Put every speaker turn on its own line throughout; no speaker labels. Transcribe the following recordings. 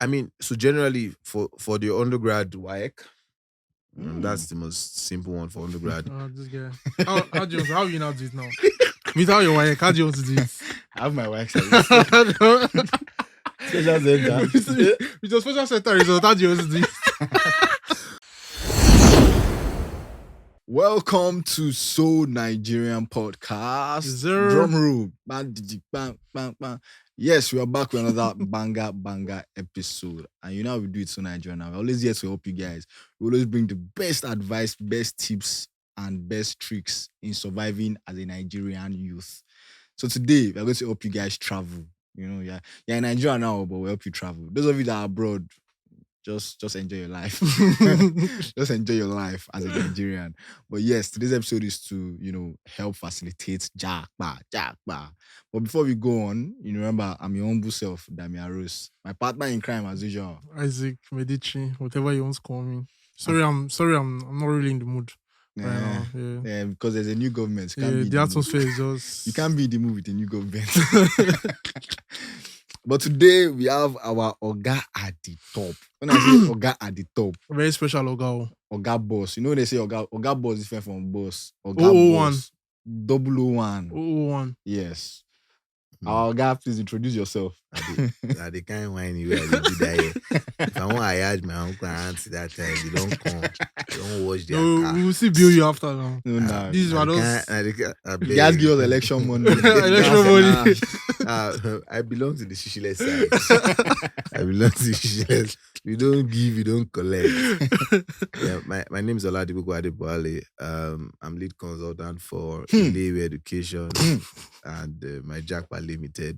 I mean, so generally for the undergrad WAEC, that's the most simple one for undergrad.
This guy. How you now do it now? Without your wife, how do you want to do it?
I have my wife. Special center.
With your special center result, how do you want to do it?
Welcome to So Nigerian podcast. Drum roll. Bang, bang, bang, bang. Yes, we are back with another banger episode. And you know how we do it So Nigerian now. We're always here to help you guys. We always bring the best advice, best tips, and best tricks in surviving as a Nigerian youth. So today, we're going to help you guys travel. You know, you're in Nigeria now, but we'll help you travel. Those of you that are abroad, just enjoy your life. Just enjoy your life as a Nigerian. But yes, today's episode is to, help facilitate Japa. But before we go on, remember, I'm your humble self, Damian Rose. My partner in crime, as usual.
Isaac Medici, whatever you want to call me. Sorry, I'm not really in the mood. Right now.
Yeah, because there's a new government.
The atmosphere is just...
You can't be in the mood with a new government. But today we have our Oga at the top. When I say Oga at the top,
very special Oga.
Oga boss. You know when they say Oga boss is different from boss. Oga
001.
boss. 001.
001.
Yes. Our Oga, please introduce yourself.
The kind of wine you really do that. If I want to hide my uncle and auntie that time, they don't come. They don't watch their car.
We will see bill you after now.
No.
This is what those...
You guys give us election money.
Election money.
I belong to the Shishile side. I belong to the Shishile. We don't give, we don't collect. Yeah, my name is Oladipupo Adebowale. I'm lead consultant for Ile-Iwe Education and MyJapa Limited.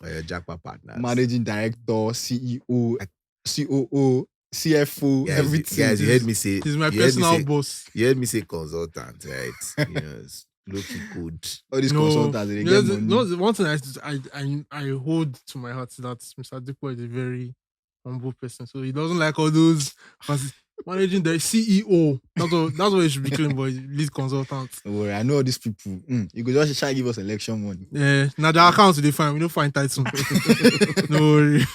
We're your Japa partners.
Managing director, CEO, COO, CFO, everything.
Guys, you heard me say...
He's my personal boss.
You heard me say consultant, right? It's low-key good.
All these consultants, they get money.
No, the one thing I hold to my heart is that Mr. Adekpo is a very humble person. So he doesn't like all those... Managing the CEO. That's what he should be claiming, but lead consultant.
Don't worry, I know all these people. You could just try to give us election money.
Yeah, now the accounts they find. We don't find title. No worry.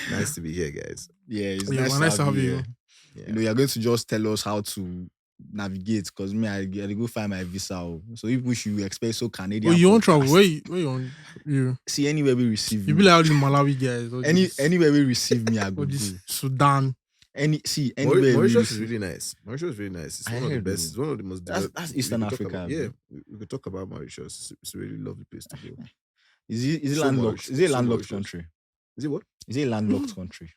Nice to be here, guys.
Yeah, it's nice to have you here. Yeah.
Yeah.
You're going to just tell us how to navigate, because me, I go find my visa. So if we should expect so Canadian.
Oh, you won't travel? Where you on? You
see, anywhere we receive
you be like all the Malawi guys.
Anywhere we receive me, I go
this Sudan.
Anywhere
Mauritius is really nice. Mauritius is really nice. It's one of the best. It's one of the most.
That's Eastern Africa.
We could talk about Mauritius. It's a really lovely place to go.
Is it landlocked? Is it a landlocked country?
Is it what?
Is it a landlocked country?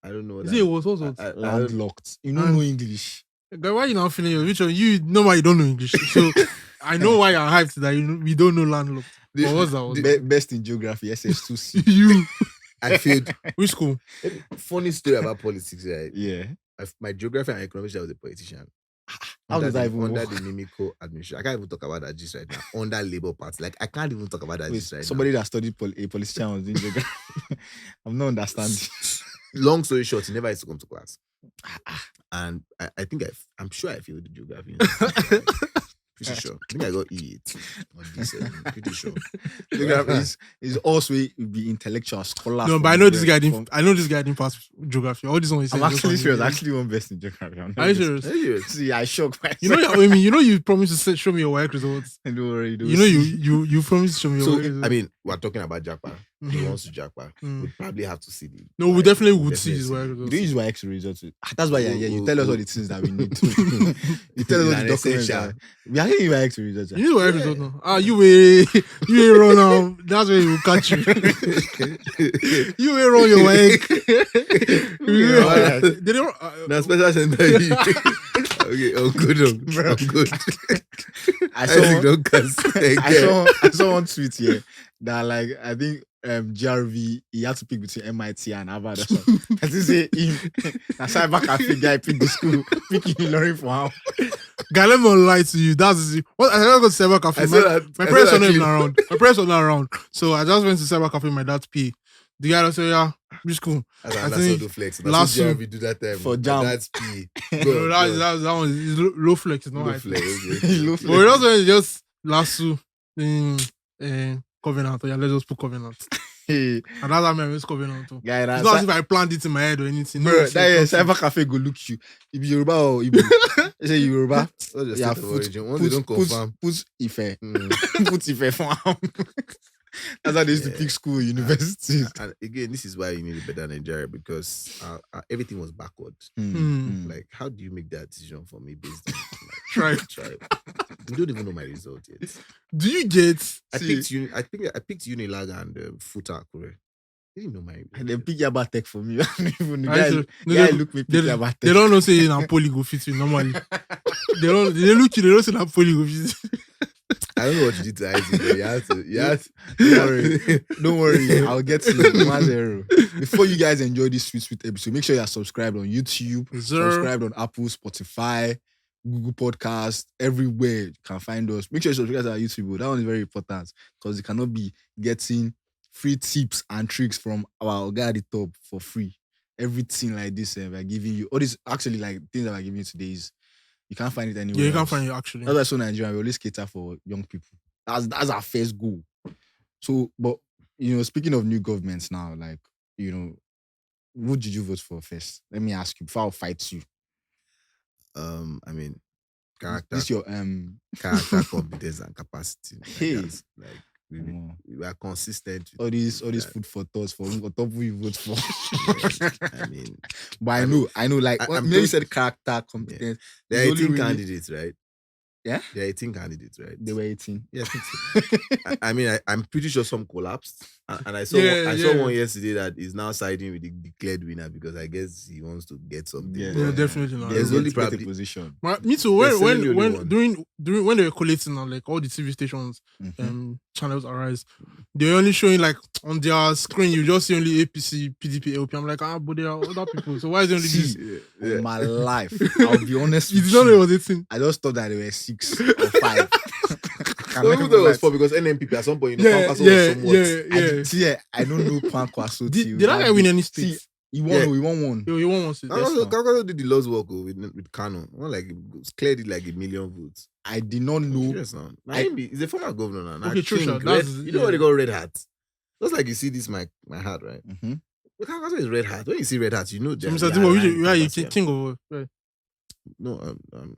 I don't know.
Is it what also?
Landlocked. You don't know English.
Guy, why you not feeling? Which one? You know why you don't know English? So I know why you're hyped that we don't know landlocked. What's that?
Best in geography, SS2C.
You.
I failed.
Which school?
Funny story about politics, right?
Yeah.
My geography and economics, I was a politician.
How did I even
under the Mimico administration? I can't even talk about that just right now. Under Labour Party, I can't even talk about that just right
somebody now. That studied a politician was doing geography. I'm not understanding.
Long story short, he never used to come to class, and I'm sure I failed the geography. Pretty sure. I think I got E8 or D7. Pretty sure.
Geography is also be intellectual scholar.
No, but I know this guy didn't pass geography. All this one is.
I'm actually serious. Actually, one best in geography.
Are you serious?
See, I shocked myself.
You promised to show me your work results.
Don't worry.
You promised to show me your work results.
I mean, we're talking about Japa. He wants to Japa. We'd probably have to see the...
No, we definitely would see his work results.
You use your X results. That's why you tell us all the things that we need to. You tell us all the documents. We are getting your X results.
You need work results now. You will run now. That's where he will catch you. You will run your work.
That's special center. Okay, I'm good.
I saw one tweet here that I think GRV, he had to pick between MIT and Harvard or something. As he say, a cyber cafe guy picked the school, picking Ilorin for how.
Guy, let me not lie to you. That's what I never go to cyber cafe. My parents were not even around. My parents were not around. So I just went to cyber cafe with my dad's P. The guy said, yeah, which school?
That's all the flex. That's what GRV do that time.
For jam.
That's P.
No, that one is low flex. It's not high flex.
Low flex.
But we also just last Covenant. Yeah, let's just put Covenant.
Hey,
And that's how my risk coming on too.
guy,
It's not as if I planned it in my head or anything. No,
bro,
it's
that is
something.
cyber cafe go look you. If you Yoruba or Igbo, they say Yoruba.
What's your
Yeah,
state of origin? Once they don't confirm.
Put Ife.
Mm.
Put Ife for him. That's how they used to pick school, universities.
And again, this is why you need a better Nigeria, because everything was backward. Like, how do you make that decision for me based on
Try.
You don't even know my result yet.
Do you get?
I picked Unilag and Futa Akure. They didn't know my result.
And they pick Yaba Tech for me. I don't even know.
I
Guy,
should- no,
guy
they-
look me pick
They,
Yaba Tech.
they don't know say na poly go fit you normally. They look you. They don't say na poly go fit you.
I don't know what you did to Isaac, but you had to.
Don't worry. Don't worry. I'll get to you. 1-0. Before you guys enjoy this sweet episode, make sure you're subscribed on YouTube, subscribed on Apple, Spotify, Google Podcast, everywhere you can find us. Make sure you subscribe to our YouTube. That one is very important because you cannot be getting free tips and tricks from our guy at the top for free. Everything like this, we're giving you. All these actually like things that we're giving you today is you can't find it anywhere.
Yeah, you can't
else.
find it actually.
That's why So Nigerian, we always cater for young people. That's our first goal. So, but speaking of new governments now, like, who did you vote for first? Let me ask you before I'll fight you.
I mean, character,
This your
character, competence, and capacity. Like,
Hey.
that's, like we are consistent. With
all these
that.
food for thoughts for top who you vote for.
I mean,
But I know. Like
I'm
maybe you
told-
said character, competence.
there are
It's only
18
really-
candidates, right?
Yeah?
There are 18 candidates, right?
They were 18.
Yeah, I think so. I mean, I'm pretty sure some collapsed, and I saw
Yeah,
saw
yeah.
one yesterday that is now siding with the declared winner because I guess he wants to get something.
Yeah.
Yeah,
But
definitely not.
There's
They
only
get a
probably-
position.
Me too.
There's
When
certainly only one.
during when they were collating on like all the TV stations,
Mhm.
channels arise, they're only showing like on their screen you just see only APC, PDP, LP. I'm like, but there are other people. So why is it only this?
Yeah,
On
yeah.
my life, I'll be honest
You
with
did not know it
you.
was 18.
I just thought that there were 6 or 5.
So who thought it was 4 because NNPP at some point,
Yeah,
Kwankwaso
yeah,
was somewhat.
yeah.
I don't know Kwankwaso.
Did that guy win any states?
He won.
Yeah.
He won one.
Yo, you won one state.
Yes, no.
Kwankwaso did the Lord's work with Kano. Cleared it like 1 million votes.
I did not know.
Yes, now. He's a former governor now.
Okay, true,
King,
sure.
red-
That's-
you know what they got red hat? Just like you see this my hat, right?
Mhm.
But Kwankwaso is red hat. When you see red hat, you know
So,
that.
Mr. Dimo, where are you king of?
No, I'm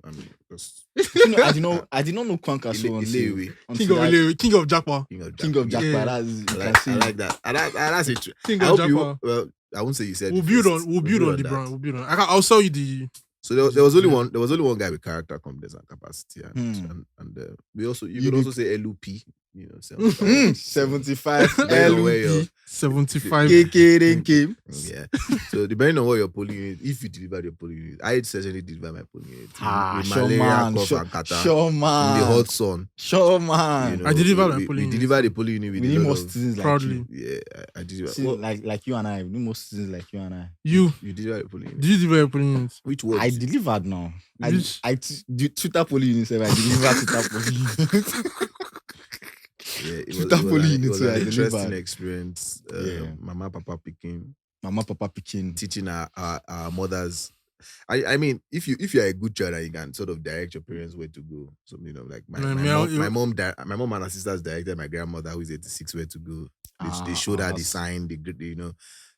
just
You know, I did not know Kwankwaso
Ile-Iwe.
King of Ile-Iwe, King of Japa.
King of Japa.
Yeah.
That's you
I
can
like,
see.
I like that. That's it.
King
I
of
hope you.
Japa.
Well, I won't say you said.
We'll
it
build
first.
on. We'll build on the
that.
brand. We'll build on. I'll sell you the.
So there was only one. There was only one guy with character, competence, and capacity, and we also you
You
could
do-
also say LUP. You know,
75
Depending on where
LUP.
you're-
75.
KK.
Yeah. So depending on what your polling unit, if you deliver your polling unit, I certainly deliver my polling unit. With
Sure
malaria,
man.
cough,
Sure
and catarrh
sure
in
man.
the hot sun.
Sure man.
You know,
I deliver my
we
polling unit.
deliver the polling unit with
We
a
need
lot
more
of-
citizens like
Proudly.
you.
Yeah, I deliver.
See,
Well,
like you and I. We need more citizens like you and I.
You
you deliver the polling unit.
did you deliver your polling unit?
Which words?
I delivered now.
Which-
Do Twitter polling unit. I deliver Twitter polling unit.
Yeah, it
Twitter polling
it
unit,
was
so
an
I
interesting
delivered.
experience.
Yeah.
Mama, Papa picking,
Mama, Papa, Pekin.
teaching our mothers. I mean, if you are a good child and you can sort of direct your parents where to go, so like my mom and her sisters directed my grandmother who is 86 where to go. They showed her the sign.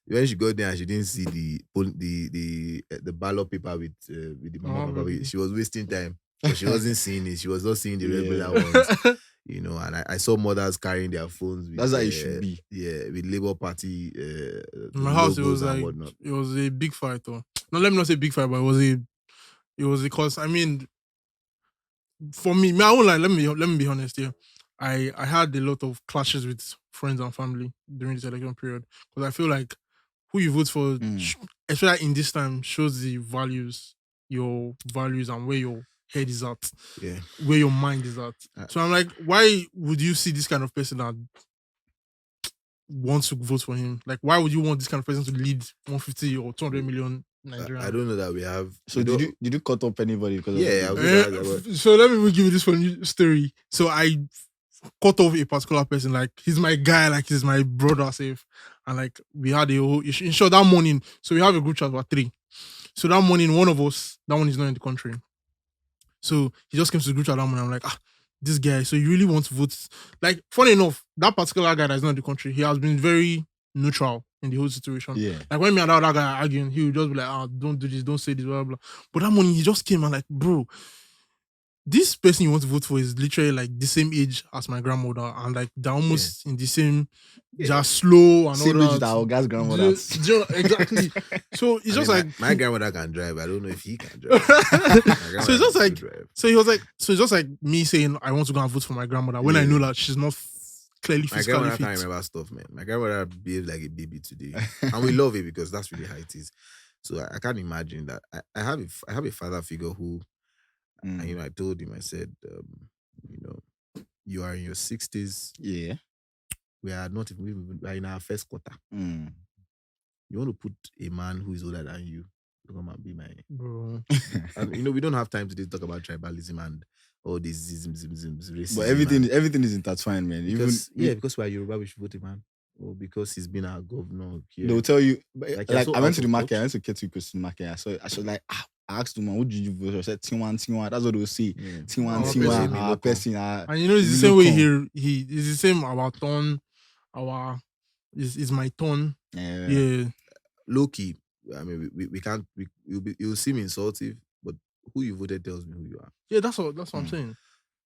When she got there and she didn't see the ballot paper with the mama, Papa,
really?
she was wasting time. But she wasn't seeing it. She was not seeing the
Yeah.
regular ones. And I saw mothers carrying their phones. With,
That's how it should be.
Yeah, with Labour Party.
In my house, it
logos
was
and
like
whatnot.
it was a big fight. Though. No, let me not say big fight, but it was because I mean, for me, I won't lie. Let me be honest here. I had a lot of clashes with friends and family during this election period because I feel like who you vote for, especially in this time, shows your values and where your head is at,
Yeah.
where your mind is at. So I'm like, why would you see this kind of person that wants to vote for him? Like, why would you want this kind of person to lead 150 or 200 million Nigerians?
I don't know that we have.
So did you cut up anybody because
Yeah,
of
I
the-
was-
So let me give you this funny story. So I cut off a particular person, like he's my guy, like he's my brother, safe. And like we had a whole in short that morning. So we have a group chat about 3. So that morning, one of us, that one is not in the country. So he just came to the group chat that morning. I'm like, this guy, so you really want to vote. Like, funny enough, that particular guy that's not in the country, he has been very neutral in the whole situation.
Yeah.
Like, when me and that other guy are arguing, he would just be like, don't do this, don't say this, blah, blah, blah. But that morning, he just came and like, bro, this person you want to vote for is literally like the same age as my grandmother, and like they're almost in the same, just slow and
Same
all
age
that.
with our guys' grandmothers.
Exactly. So it's just like
my grandmother can drive. I don't know if he can drive.
So it's just like, so he was like, so it's just like me saying I want to go and vote for my grandmother when I know that she's not clearly
my
physically
grandmother
fit.
can't remember stuff, man. My grandmother behaves like a baby today, and we love it because that's really how it is. So I can't imagine that. I have a father figure who, and, I told him, I said, you are in your 60s.
Yeah.
We are not even, we are in our first quarter. You want to put a man who is older than you to come and be my
Bro.
And we don't have time today to talk about tribalism and all these racism.
But everything is intertwined, man.
Because we are Yoruba, we should vote a man. Or because he's been our governor here.
They'll tell you,
Like
I went to the market, I went to Ketu Christian market. I was like, I asked the man, what did you vote? I said, Tinwan. That's what they will say. Tinwan, our person.
And it's the same way he is the same our turn, is my turn. Yeah.
Low key, I mean, we can't, you'll seem insultive, but who you voted tells me who you are.
Yeah, that's what I'm saying.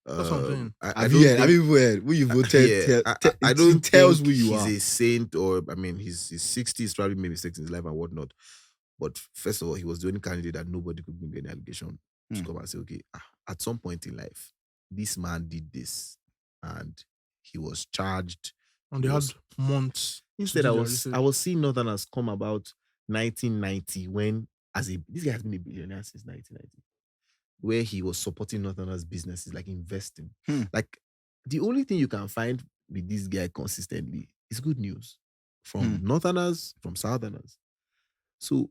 That's what I'm saying.
Have you heard who you voted?
I don't
tells
think
who you
he's
are.
a saint, or I mean, he's 60s, probably made mistakes in his life and whatnot. But first of all, he was the only candidate that nobody could bring any allegation to come and say, okay, at some point in life, this man did this, and he was charged.
And they had months.
Instead, I was seeing Northerners come about 1990 when, this guy has been a billionaire since 1990. Where he was supporting Northerners' businesses, like investing. Like, the only thing you can find with this guy consistently is good news from Northerners, from Southerners. So,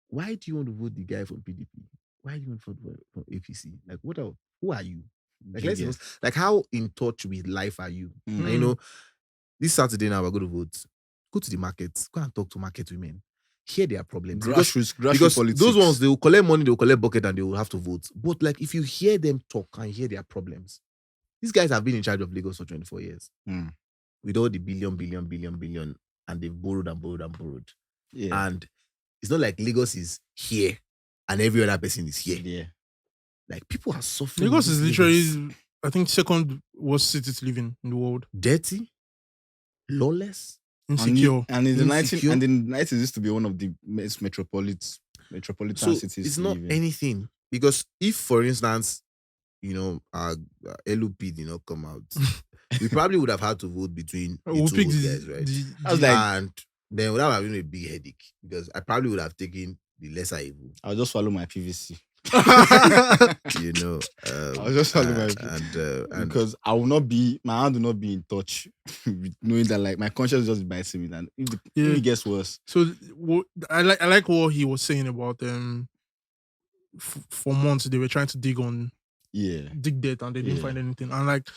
why do you want to vote the guy from PDP? Why do you want to vote from APC? Like, who are you? Like, how in touch with life are you? And, this Saturday now we're going to vote. Go to the markets. Go and talk to market women. Hear their problems.
Grassroots politics.
Those ones, they will collect money, they will collect bucket, and they will have to vote. But like, if you hear them talk and hear their problems, these guys have been in charge of Lagos for 24 years. With all the billion, and they've borrowed and borrowed and borrowed. Yeah. And it's not like Lagos is here and every other person is here.
Yeah.
Like, people are suffering.
Lagos is literally, I think, second worst city to live in the world.
Dirty, lawless,
insecure.
And in the 90s, used to be one of the most metropolitan cities.
It's not anything. Because if, for instance, LUP did not come out, we probably would have had to vote between the two guys, right? And then would have been a big headache, because I probably would have taken the lesser evil.
I'll just follow my PVC.
I'll just follow my
and because I will not be, my hand will not be in touch with knowing that, like, my conscience just bites me, and if it gets worse.
So I like what he was saying about for months they were trying to dig debt, and they didn't find anything. And like,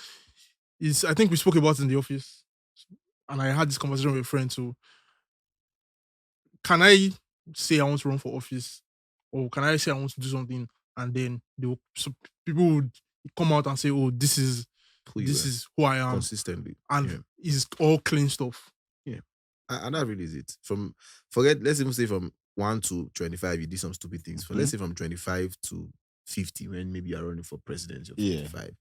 I think we spoke about it in the office, and I had this conversation with a friend too. Can I say I want to run for office, or can I say I want to do something, and then people would come out and say, "Oh, this is who I am,"
consistently,
and it's all clean stuff.
Yeah, and that really is it. Let's even say from 1 to 25, you did some stupid things. Let's say from 25 to 50, when maybe you're running for president of 55.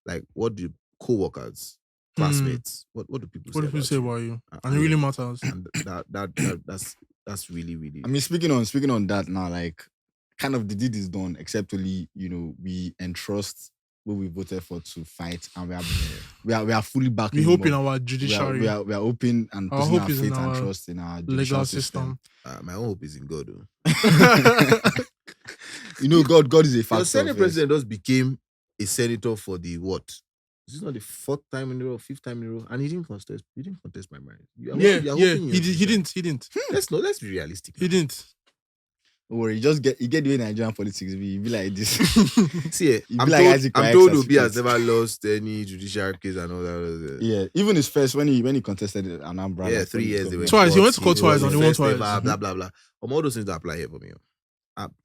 Like, what do co-workers, classmates, what do people say
about you? And it really matters.
And that's really, really.
I mean, speaking on that now, like, kind of the deed is done, except only, we entrust what we voted for to fight, and we are fully back.
We hope in our judiciary.
We are open and putting our faith and trust in our
legal system.
My own hope is in God, though.
God is a factor.
The Senate president just became a senator for the what? This is not the 4th time in a row, 5th time in a row, and he didn't contest my marriage.
He didn't.
Let's be realistic.
He didn't.
Don't worry, you get the way Nigerian politics be like this.
See, I'm told Obi has never lost any judicial case and all that.
Yeah, even his first when he contested Anambra.
Yeah, 3 years.
Twice. He went to court twice and he won twice.
Blah blah blah. All those things that apply here for me.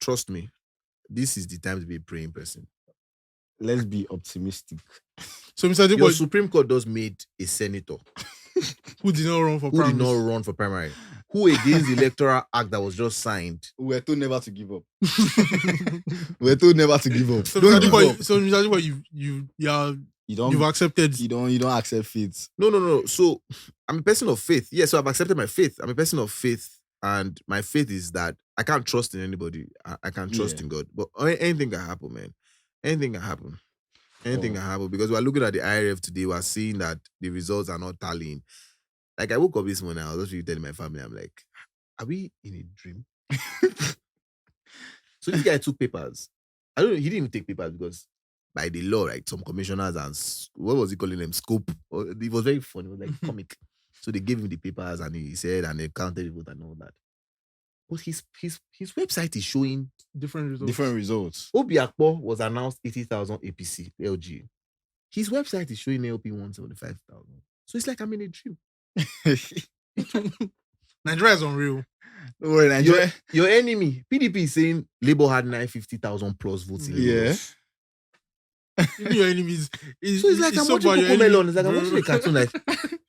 Trust me, this is the time to be a praying person.
let's be optimistic.
So, Mr.
Your
Adeboye,
Supreme Court just made a senator
who did not run for
who did
primaries?
not run for primary, who against the Electoral Act that was just signed.
We're told never to give up. We're told never to give up.
So,
Don't
Mr.
give
Adeboye,
up.
so, Mr. Adeboye, you've accepted.
You don't accept faith.
No. So I'm a person of faith. Yes, so I've accepted my faith. I'm a person of faith, and my faith is that I can't trust in anybody. I can't trust in God. But anything can happen, man. Anything can happen. Anything can happen, because we're looking at the IRF today. We're seeing that the results are not tallying. Like, I woke up this morning, I was just really telling my family, I'm like, are we in a dream? So this guy took papers. I don't know, he didn't even take papers because by the law, right, some commissioners and what was he calling them? Scope. It was very funny. It was like comic. So they gave him the papers and he said, and they counted the vote and all that. But his website is showing
Different
results.
Obi Akpo was announced 80,000 APC LG. His website is showing LP 175,000. So it's like I'm in a dream.
Nigeria is unreal.
Don't worry, Nigeria.
Your enemy, PDP, is saying Labour had 950,000 plus votes in Lagos.
Even your enemies.
So it's like I'm watching Cocomelon. It's like I'm watching a cartoon. Like,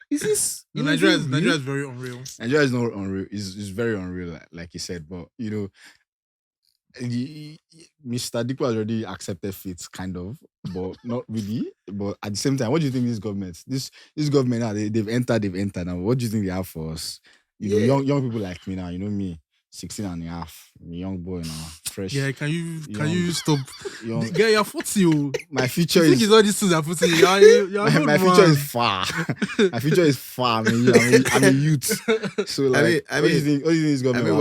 is this?
Nigeria is very unreal.
Nigeria is not unreal. It's very unreal, like you said. But you know, Mr. Dikko has already accepted faith, kind of, but not really. But at the same time, what do you think this government now, they've entered now? What do you think they have for us? You know, young people like me now. You know me, 16 and a half, I'm a young boy now, fresh.
Yeah, can you stop?
Young.
Yeah, you're 40.
My future
is.
It's
all these things are 40.
My future is far. My future is far. I'm a youth. So like, what do you think this government?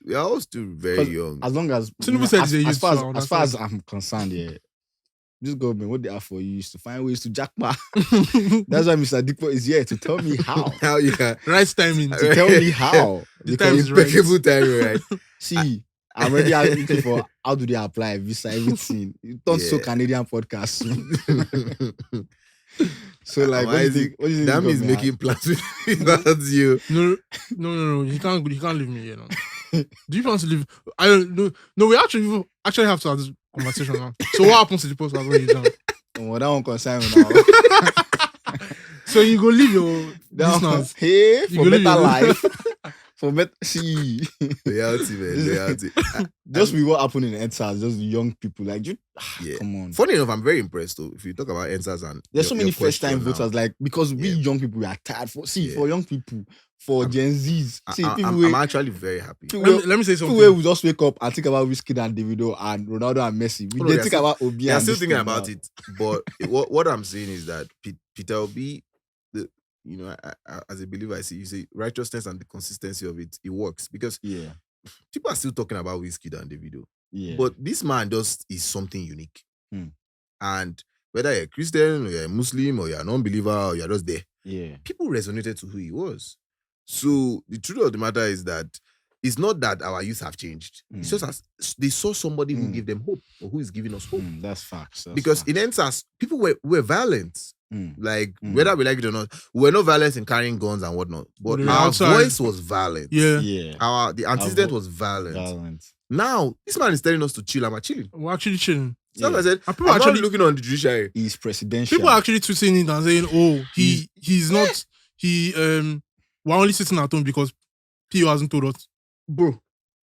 We're all still very young.
As long as
Tinubu said he's a youth,
as far as I'm concerned, yeah. This government, what they have for you is to find ways to Japa. That's why Mr. Dikko is here to tell me how.
How you can.
Right timing.
To tell me how.
The time is
impeccable timing, right?
See, I'm already looking for how do they apply visa, everything. It turns So Canadian podcast. So like, what do you think
that means making plans with you.
No. You can't leave me here now. Do you want to leave? I don't know. No, we actually have to have this conversation now. So what happens to the post when you're done?
Well, that one concern now.
So you go leave your listeners.
Hey, for better life. For better see.
Reality, man. Reality.
Just with what happened in EndSARS, just young people. Like, come on.
Funny enough, I'm very impressed though. If you talk about EndSARS and
there's so many first-time voters, like, because we young people, we are tired for young people. For Gen Zs.
I'm actually very happy.
Let me say something.
People will just wake up and think about Wizkid and Davido and Ronaldo and Messi. They think about Obi.
I'm still thinking about it. But what I'm saying is that Peter Obi, as a believer, I see you say righteousness and the consistency of it works. Because people are still talking about Wizkid and Davido.
Yeah.
But this man just is something unique. And whether you're a Christian or you're a Muslim or you're a non-believer or you're just there, people resonated to who he was. So the truth of the matter is that it's not that our youth have changed. It's just as they saw somebody who gave them hope or who is giving us hope.
That's facts.
Because in EndSARS, people were violent. Like, whether we like it or not, we were not violent in carrying guns and whatnot. But our voice was violent.
Yeah.
The antecedent was violent. Now, this man is telling us to chill. I'm chilling.
We're actually chilling.
So I said, I'm not looking on the judiciary.
He's presidential.
People are actually tweeting it and saying, oh, he's not, we're only sitting at home because PO hasn't told us.
Bro.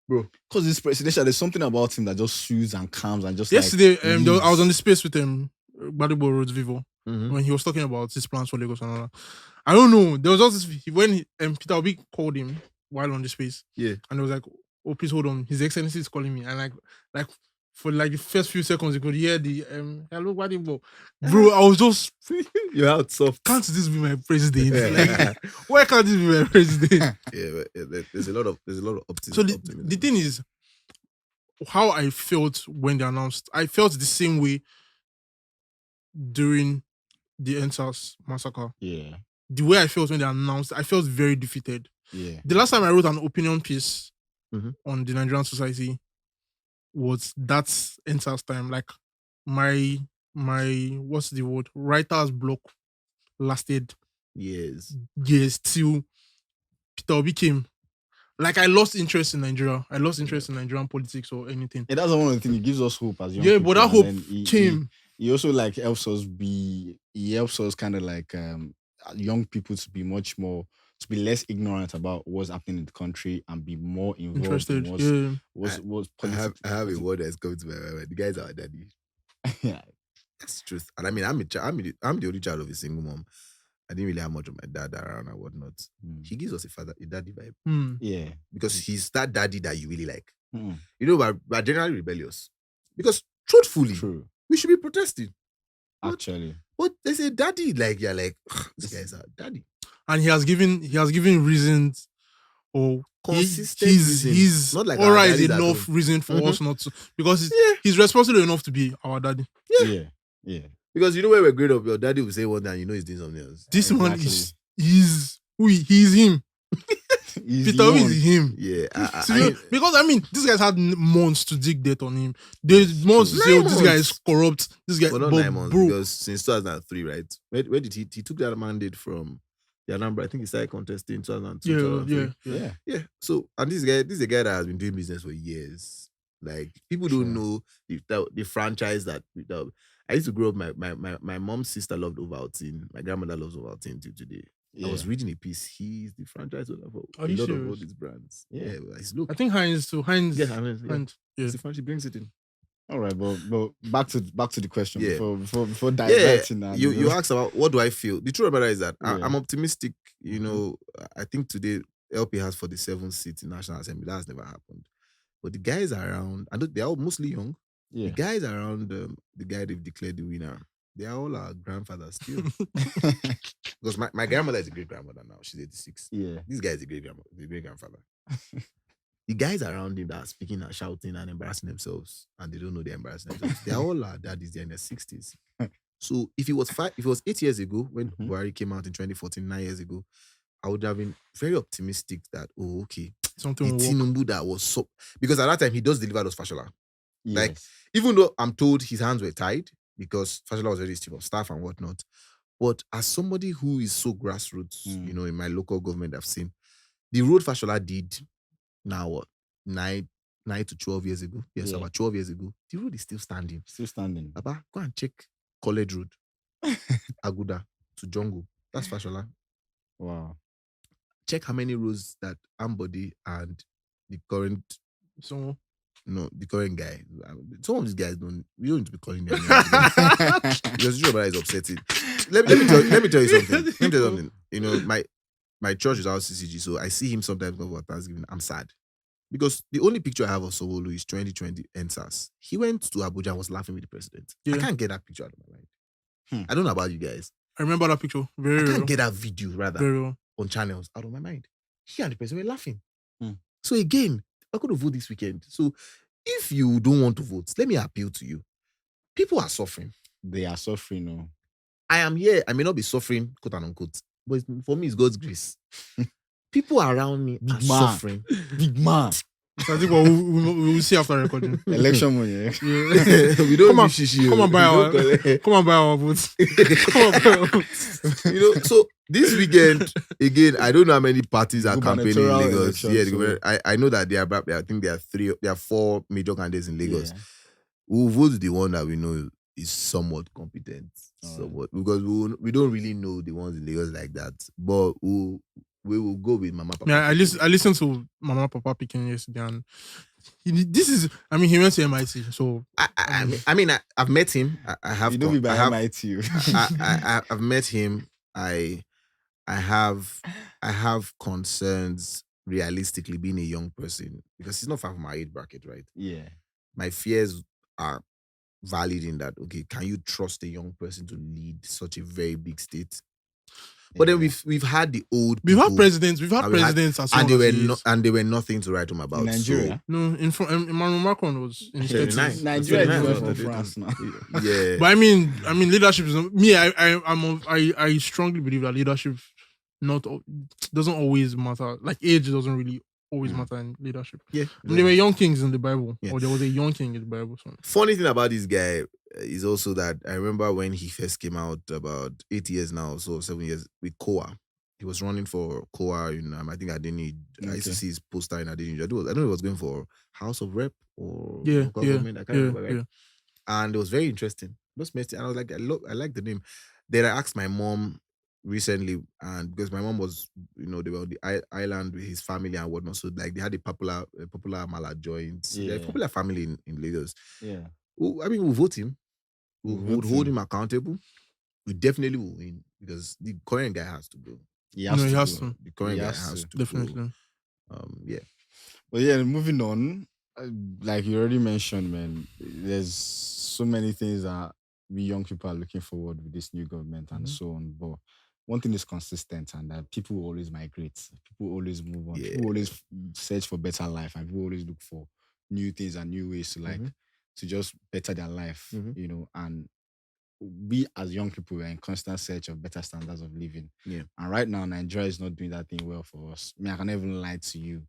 Because this presidential, there's something about him that just soothes and calms and just
yesterday, I was on the space with Gbagada-Oworonshoki Vivo when he was talking about his plans for Lagos and all that. I don't know. There was just this, when Peter Obi called him while on the space.
Yeah.
And he was like, oh, please hold on. His Excellency is calling me. And like for like the first few seconds, you could hear the hello, Gbagada. Bro, I was just
you're out soft.
Can't this be my president? Like, why can't this be my president?
There's a lot of optimism.
So the thing is, how I felt when they announced, I felt the same way during the EndSARS massacre.
Yeah.
The way I felt when they announced, I felt very defeated.
Yeah.
The last time I wrote an opinion piece on the Nigerian society was that EndSARS time. Like my what's the word? Writer's block lasted
years
till Peter Obi came. Like, I lost interest in Nigeria. I lost interest in Nigerian politics or anything.
Yeah, that's one of the things. It gives us hope as young
people.
But
that hope came.
he also like helps us kind of like young people to be much more, to be less ignorant about what's happening in the country and be more involved in
Interested.
what's
I
politics.
have a word that's coming to my mind. The guy's our daddy.
Yeah.
That's the truth. And I mean, I'm the only child of a single mom. I didn't really have much of my dad around and whatnot. He gives us a daddy vibe.
Yeah.
Because he's that daddy that you really like.
Mm.
You know, we're generally rebellious. Because truthfully,
True.
we should be protesting.
Actually.
But they say daddy, like you're like, this guy's our daddy.
And he has given reasons or
Consistent
he's
not like
aura
our
is
daddies at
enough
home.
reason for us not to, because
Yeah.
he's responsible enough to be our daddy.
Yeah.
Because you know when we're growing up, your daddy will say one thing and you know he's doing something else.
This man
Exactly.
he's him.
He's
Peter
the
Obi
one.
is him.
Yeah.
Because I mean, these guys had months to dig dirt on him. There's months to say,
Nine
oh, this guy is
months.
corrupt. This guy,
Well, not
but
9 months,
bro,
because since 2003, right? Where did he took that mandate from the Anambra? I think he started contesting in 2002. 2003.
yeah.
So, and this is a guy that has been doing business for years. Like, people don't know the franchise that I used to grow up. My mom's sister loved Ovaltine. My grandmother loves Ovaltine till today. I was reading a piece. He's the franchise owner for
Are
a
you
lot of
serious?
all these brands. Yeah, look.
I think Heinz too. Heinz.
Yeah,
Yeah.
the franchise brings it in.
All right, but back to the question before
Yeah,
diverting.
you asked about what do I feel. The truth about it is that I'm optimistic. You
Mhm.
know, I think today LP has 47 seats in National Assembly. That has never happened. But the guys around, I know they're all mostly young.
Yeah.
The guys around the guy they've declared the winner, they are all our grandfathers still. Because my grandmother is a great grandmother now. She's 86.
Yeah.
This guy is a great grandfather. The guys around him that are speaking and shouting and embarrassing themselves, and they don't know they're embarrassing themselves. They're all our daddies. They're in their 60s. So if it was 8 years ago when Buhari came out in 2014, 9 years ago, I would have been very optimistic that
Something
the Tinubu that was so, because at that time he does deliver those fashola.
Yes.
Like, even though I'm told his hands were tied because fashola was already chief of staff and whatnot, but as somebody who is so grassroots, you know, in my local government, I've seen the road fashola did now what 9 to 12 years ago. Yes, about 12 years ago. The road is still standing. Baba, go and check College Road, Aguda to Jongo. That's fashola.
Wow.
Check how many roads that Ambody and the current the current guy. Some of these guys we don't need to be calling them names because your brother is upsetting. Let me tell you something. You know, my church is our CCG, so I see him sometimes go for Thanksgiving. I'm sad. Because the only picture I have of Sowolu is 2020 NSAS. He went to Abuja and was laughing with the president. I can't get that picture out of my mind. I don't know about you guys.
I remember that picture.
I can't get that video
Very well.
on channels out of my mind. He and the president were laughing. So again, I'm going to vote this weekend. So if you don't want to vote, let me appeal to you. People are suffering.
They are suffering. No.
I am here. I may not be suffering, quote and unquote, but for me, it's God's grace. People around me are suffering.
Big man.
So I think what we will see after recording.
Election money. Yeah.
We don't
come and buy our votes.
You know, so this weekend, again, I don't know how many parties are campaigning in Lagos. I know that I think there are 4 major candidates in Lagos.
Yeah.
We'll vote the one that we know is somewhat competent. Because we don't really know the ones in Lagos like that. But we will go with Mama Papa.
Yeah, I listened to Mama Papa picking yesterday, and he went to MIT. So
I've met him. I have.
You know me by MIT.
I've met him. I have concerns realistically being a young person because he's not far from my age bracket, right?
Yeah.
My fears are valid in that. Okay, can you trust a young person to lead such a very big state? But then we've had the old people.
We've had presidents as
and they were nothing to write home about.
In Nigeria?
So,
no, Emmanuel Macron was in his 30s.
Nigeria is from France now.
Yeah.
But I mean leadership is not, me. I strongly believe that leadership doesn't always matter. Like age doesn't really always matter in leadership.
Yeah.
There were young kings in the Bible, or there was a young king in the Bible. So.
Funny thing about this guy is also that I remember when he first came out about 8 years now, so 7 years, with Koa. He was running for Koa in, I think Adeniji. I used to see his poster in Adeniji. I don't know if he was going for House of Rep or local government. I can't remember, right? And it was very interesting. Just met him. And I was like, I like the name. Then I asked my mom recently, and because my mom was, they were on the island with his family and whatnot. So like they had a popular Mala joint. They're a popular family in Lagos.
Yeah.
I mean, we'll vote him. We
We'll
would
vote
hold
him.
him accountable. We definitely will win because the current guy has to go.
He has to.
The current
He
guy
has
has
to.
to
Definitely.
go. Yeah.
But yeah, moving on, like you already mentioned, man, there's so many things that we young people are looking forward with this new government and so on. But one thing is consistent, and that people will always migrate. People always move on.
Yeah.
People always search for better life, and people always look for new things and new ways to to just better their life, and we as young people are in constant search of better standards of living.
Yeah.
And right now, Nigeria is not doing that thing well for us. I mean, I can't even lie to you.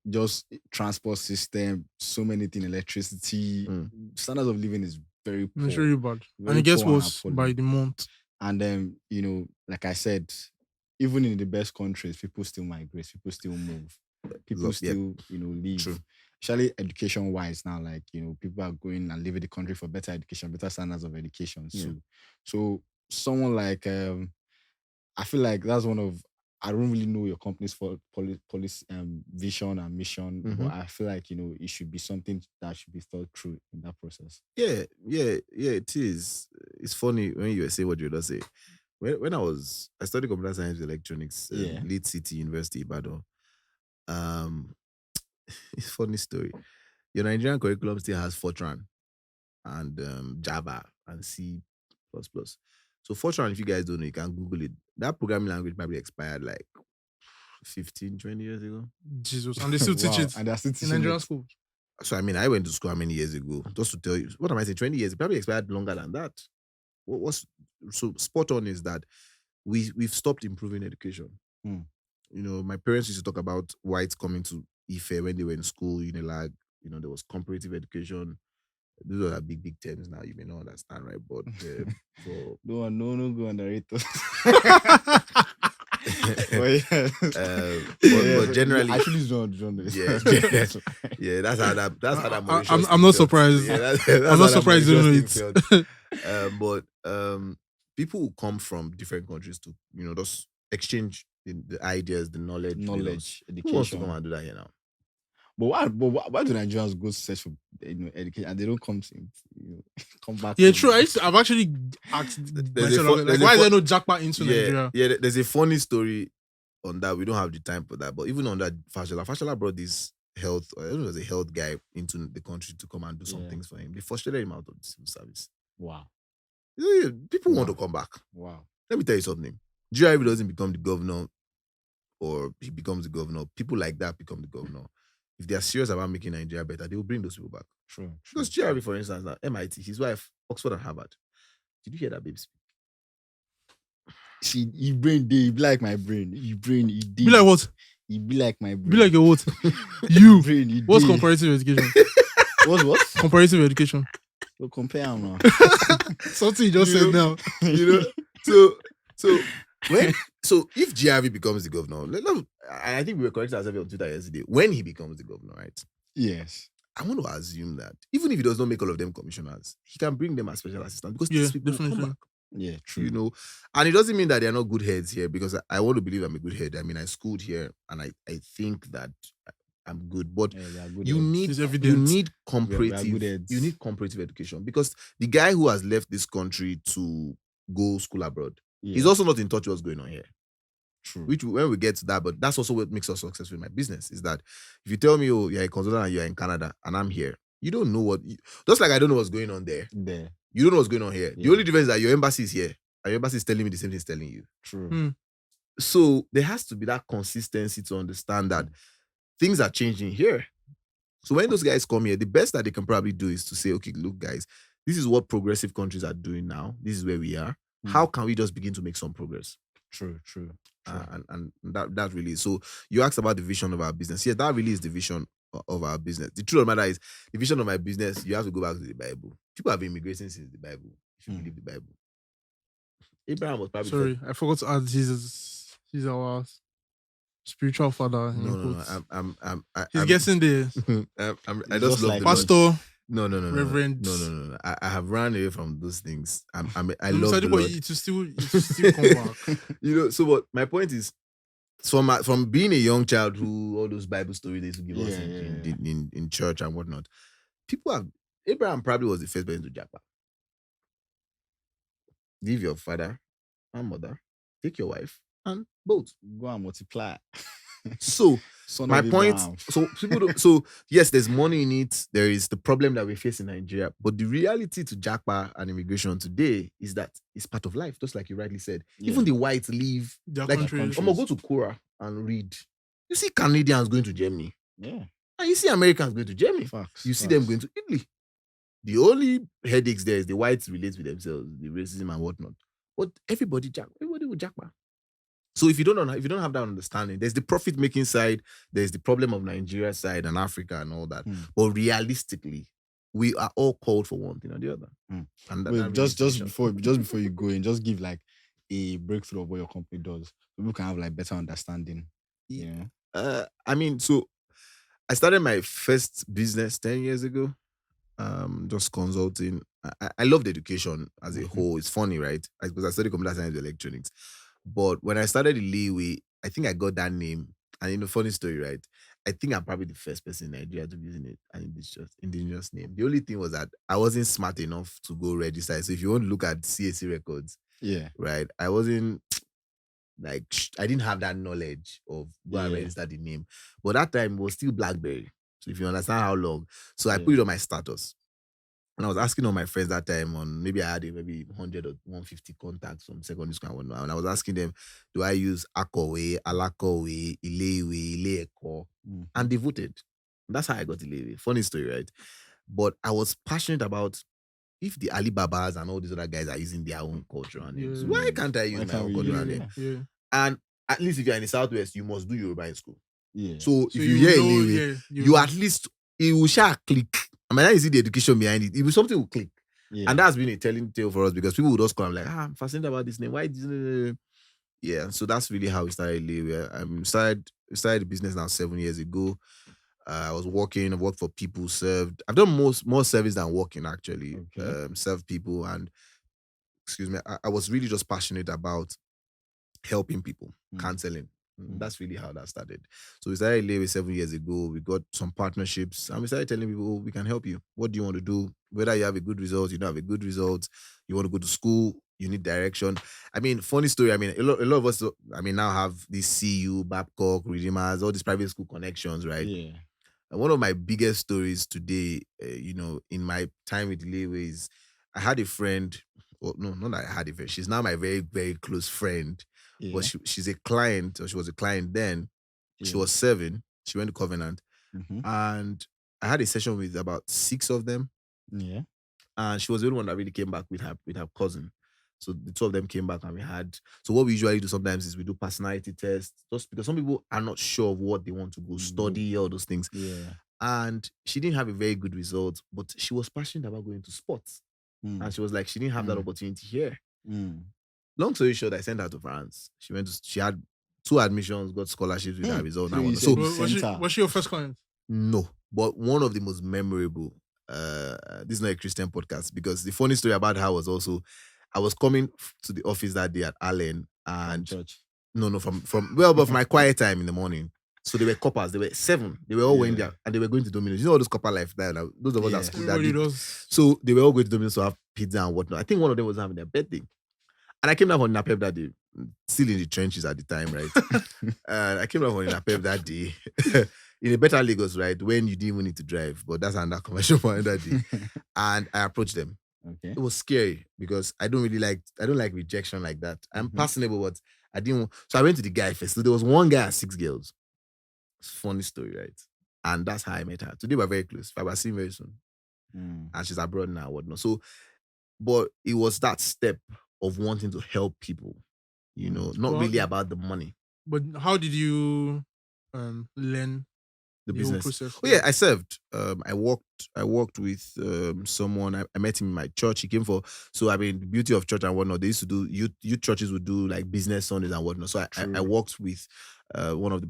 Just transport system, so many things, electricity, standards of living is very poor.
It's really bad.
Very
And it gets
poor and
worse
appalling.
by the month.
And then, like I said, even in the best countries, people still migrate, people still move, people still, leave.
True.
Especially education-wise now, like, people are going and leaving the country for better education, better standards of education. So someone like, I feel like that's one of, I don't really know your company's policy, vision and mission, but I feel like, it should be something that should be thought through in that process.
Yeah, it is. It's funny when you say what you just say. When I studied computer science and electronics, Lead City University, Ibadan. It's a funny story. Your Nigerian curriculum still has Fortran and Java and C++. So Fortran, if you guys don't know, you can Google it. That programming language probably expired like 15, 20 years ago.
Jesus. And they still teach it
and they're still
in
teaching
Nigerian
it.
schools.
So I mean, I went to school how many years ago? Just to tell you, what am I saying? 20 years. It probably expired longer than that. What's so spot on is that we've stopped improving education. My parents used to talk about whites coming to Ife when they were in school, Unilag, there was comparative education. Those are big terms now. You may not understand, right? But for
no go underrate us.
but generally,
actually, don't.
Yeah, that's how that.
I'm not surprised.
Yeah,
I'm not surprised you don't know
it. But people who come from different countries to just exchange the ideas, the knowledge,
education.
Who wants to come and do that here now?
But why do Nigerians go search for education and they don't come back?
Yeah, true. I've actually asked myself, why is there no Japa into Nigeria?
Yeah, there's a funny story on that. We don't have the time for that. But even on that, Fashola brought this health, I don't know, there's a health guy into the country to come and do some things for him. They frustrated him out of the civil service.
Wow.
Yeah, people want to come back.
Wow.
Let me tell you something. GRV doesn't become the governor or he becomes the governor. People like that become the governor. If they are serious about making Nigeria better, they will bring those people back.
True.
Because GRV, for instance, now MIT, his wife, Oxford and Harvard. Did you hear that baby speak?
See, he be like my brain. He did.
Be like what?
He be like my brain.
Be like your what? You.
Brain,
What's comparative education?
What?
Comparative education.
So compare them now.
Something you just said now.
So if GRV becomes the governor, I think we were correcting ourselves on Twitter yesterday. When he becomes the governor, right?
Yes.
I want to assume that even if he does not make all of them commissioners, he can bring them as special assistants because these people will come back.
Yeah, true.
And it doesn't mean that they are not good heads here, because I want to believe I'm a good head. I mean, I schooled here and I think that I'm good, but you need comparative education, because the guy who has left this country to go school abroad, he's also not in touch with what's going on here.
True.
Which, when we get to that, but that's also what makes us successful in my business, is that if you tell me, oh, you're a consultant and you're in Canada and I'm here, you don't know just like I don't know what's going on there. You don't know what's going on here. Yeah. The only difference is that your embassy is here and your embassy is telling me the same thing it's telling you.
True.
So there has to be that consistency to understand that things are changing here. So when those guys come here, the best that they can probably do is to say, okay, look, guys, this is what progressive countries are doing now. This is where we are. How can we just begin to make some progress?
True.
And that really is. So you asked about the vision of our business. Yeah, that really is the vision of our business. The truth of the matter is, the vision of my business, you have to go back to the Bible. People have been immigrating since the Bible, if you believe the Bible. Abraham was probably...
Sorry, I forgot to add he's our spiritual father.
No,
he's guessing there.
I just love the
Pastor.
No.
Reverend.
No. I have run away from those things. I
No,
love
Mr.
the
Adepo,
Lord.
it will still come back.
So what my point is, from being a young child who all those Bible stories they used to give us in church and whatnot, Abraham probably was the first person to Japa. Leave your father and mother, take your wife, and both.
Go and multiply.
So
Son
my
of
point,
Abraham.
so people don't, so yes, there's money in it. There is the problem that we face in Nigeria, but the reality to Japa and immigration today is that it's part of life, just like you rightly said.
Yeah.
Even the whites leave.
Their
Like,
countries.
I'm gonna go to Quora and read. You see Canadians going to Germany,
Yeah.
and you see Americans going to Germany.
Facts.
You see them going to Italy. The only headaches there is the whites relate with themselves, the racism and whatnot. But everybody will Japa. So if you don't have that understanding, there's the profit making side, there's the problem of Nigeria side and Africa and all that. But realistically, we are all called for one thing or the other. And that
Wait,
really
just
is the
before you go in, just give like a breakthrough of what your company does, so people can have like better understanding. Yeah.
So I started my first business 10 years ago. Just consulting. I loved education as a whole. It's funny, right? Because I studied computer science and electronics. But when I started Ile-Iwe, I think I got that name. And funny story, right? I think I'm probably the first person in Nigeria to be using it, an indigenous name. The only thing was that I wasn't smart enough to go register. So if you want to look at CAC records, right, I wasn't like, I didn't have that knowledge of go and register the name. But that time it was still BlackBerry. So if you understand how long. So I put it on my status. And I was asking all my friends that time on, maybe I had maybe 100 or 150 contacts from secondary school and whatnot. And I was asking them, do I use Akowe, Alakowe, Ile-Iwe, Ile-Eko? And they voted. That's how I got Ile-Iwe. Funny story, right? But I was passionate about if the Alibabas and all these other guys are using their own cultural names, why can't I use my own cultural name?
Yeah.
And at least if you're in the Southwest, you must do Yoruba in school.
Yeah.
So if you hear Ile-Iwe, you at least, it will click. I mean, you see the education behind it. It will something will click. Yeah. And that's been a telling tale for us because people would just come like, I'm fascinated about this name. Why didn't Yeah, so that's really how we started Ile-Iwe. Started the business now 7 years ago. I was working, I've worked for people, served. I've done more service than working actually. Served people and I was really just passionate about helping people, counseling. That's really how that started. So we started Ile-Iwe 7 years ago. We got some partnerships and we started telling people, we can help you. What do you want to do? Whether you have a good result, you don't have a good result, you want to go to school, you need direction. I mean, funny story. I mean, a lot of us, now have this CU, Babcock, Redeemers, all these private school connections, right?
Yeah.
And one of my biggest stories today, in my time with Ile-Iwe is I had a friend. Well, no, not that I had a friend. She's now my very, very close friend. Yeah. But she's a client, or she was a client then. Yeah. She was 7. She went to Covenant. And I had a session with about 6 of them.
Yeah.
And she was the only one that really came back with her cousin. So the 2 of them came back and we had... So what we usually do sometimes is we do personality tests, just because some people are not sure of what they want to go study, all those things.
Yeah.
And she didn't have a very good result, but she was passionate about going to sports. And she was like, she didn't have that opportunity here. Long story short, I sent her to France. She had 2 admissions, got scholarships with her result.
So was she your first client?
No, but one of the most memorable. This is not a Christian podcast because the funny story about her was also, I was coming to the office that day at Allen and
church.
No, from but my quiet time in the morning. So they were coppers. They were 7. They were all went there and they were going to Domino's. You know all those copper lifestyle. Those of us at school that did. So they were all going to Domino's to have pizza and whatnot. I think one of them was having their birthday. And I came down from Napep that day, still in the trenches at the time, right? And I came down from Napep that day in a better Lagos, right? When you didn't even need to drive, but that's another conversation for another day. And I approached them.
Okay.
It was scary because I don't like rejection like that. I'm personable, but I didn't. So I went to the guy first. So there was one guy and 6 girls. Funny story, right? And that's how I met her. Today we're very close. I will see very soon. And she's abroad now, whatnot. So, but it was that step of wanting to help people, not really about the money.
But how did you learn
the
whole
business
process?
Oh yeah, I served. I worked with someone. I met him in my church. He came for. So I mean, the beauty of church and whatnot. They used to do youth churches would do like business Sundays and whatnot. So I worked with one of the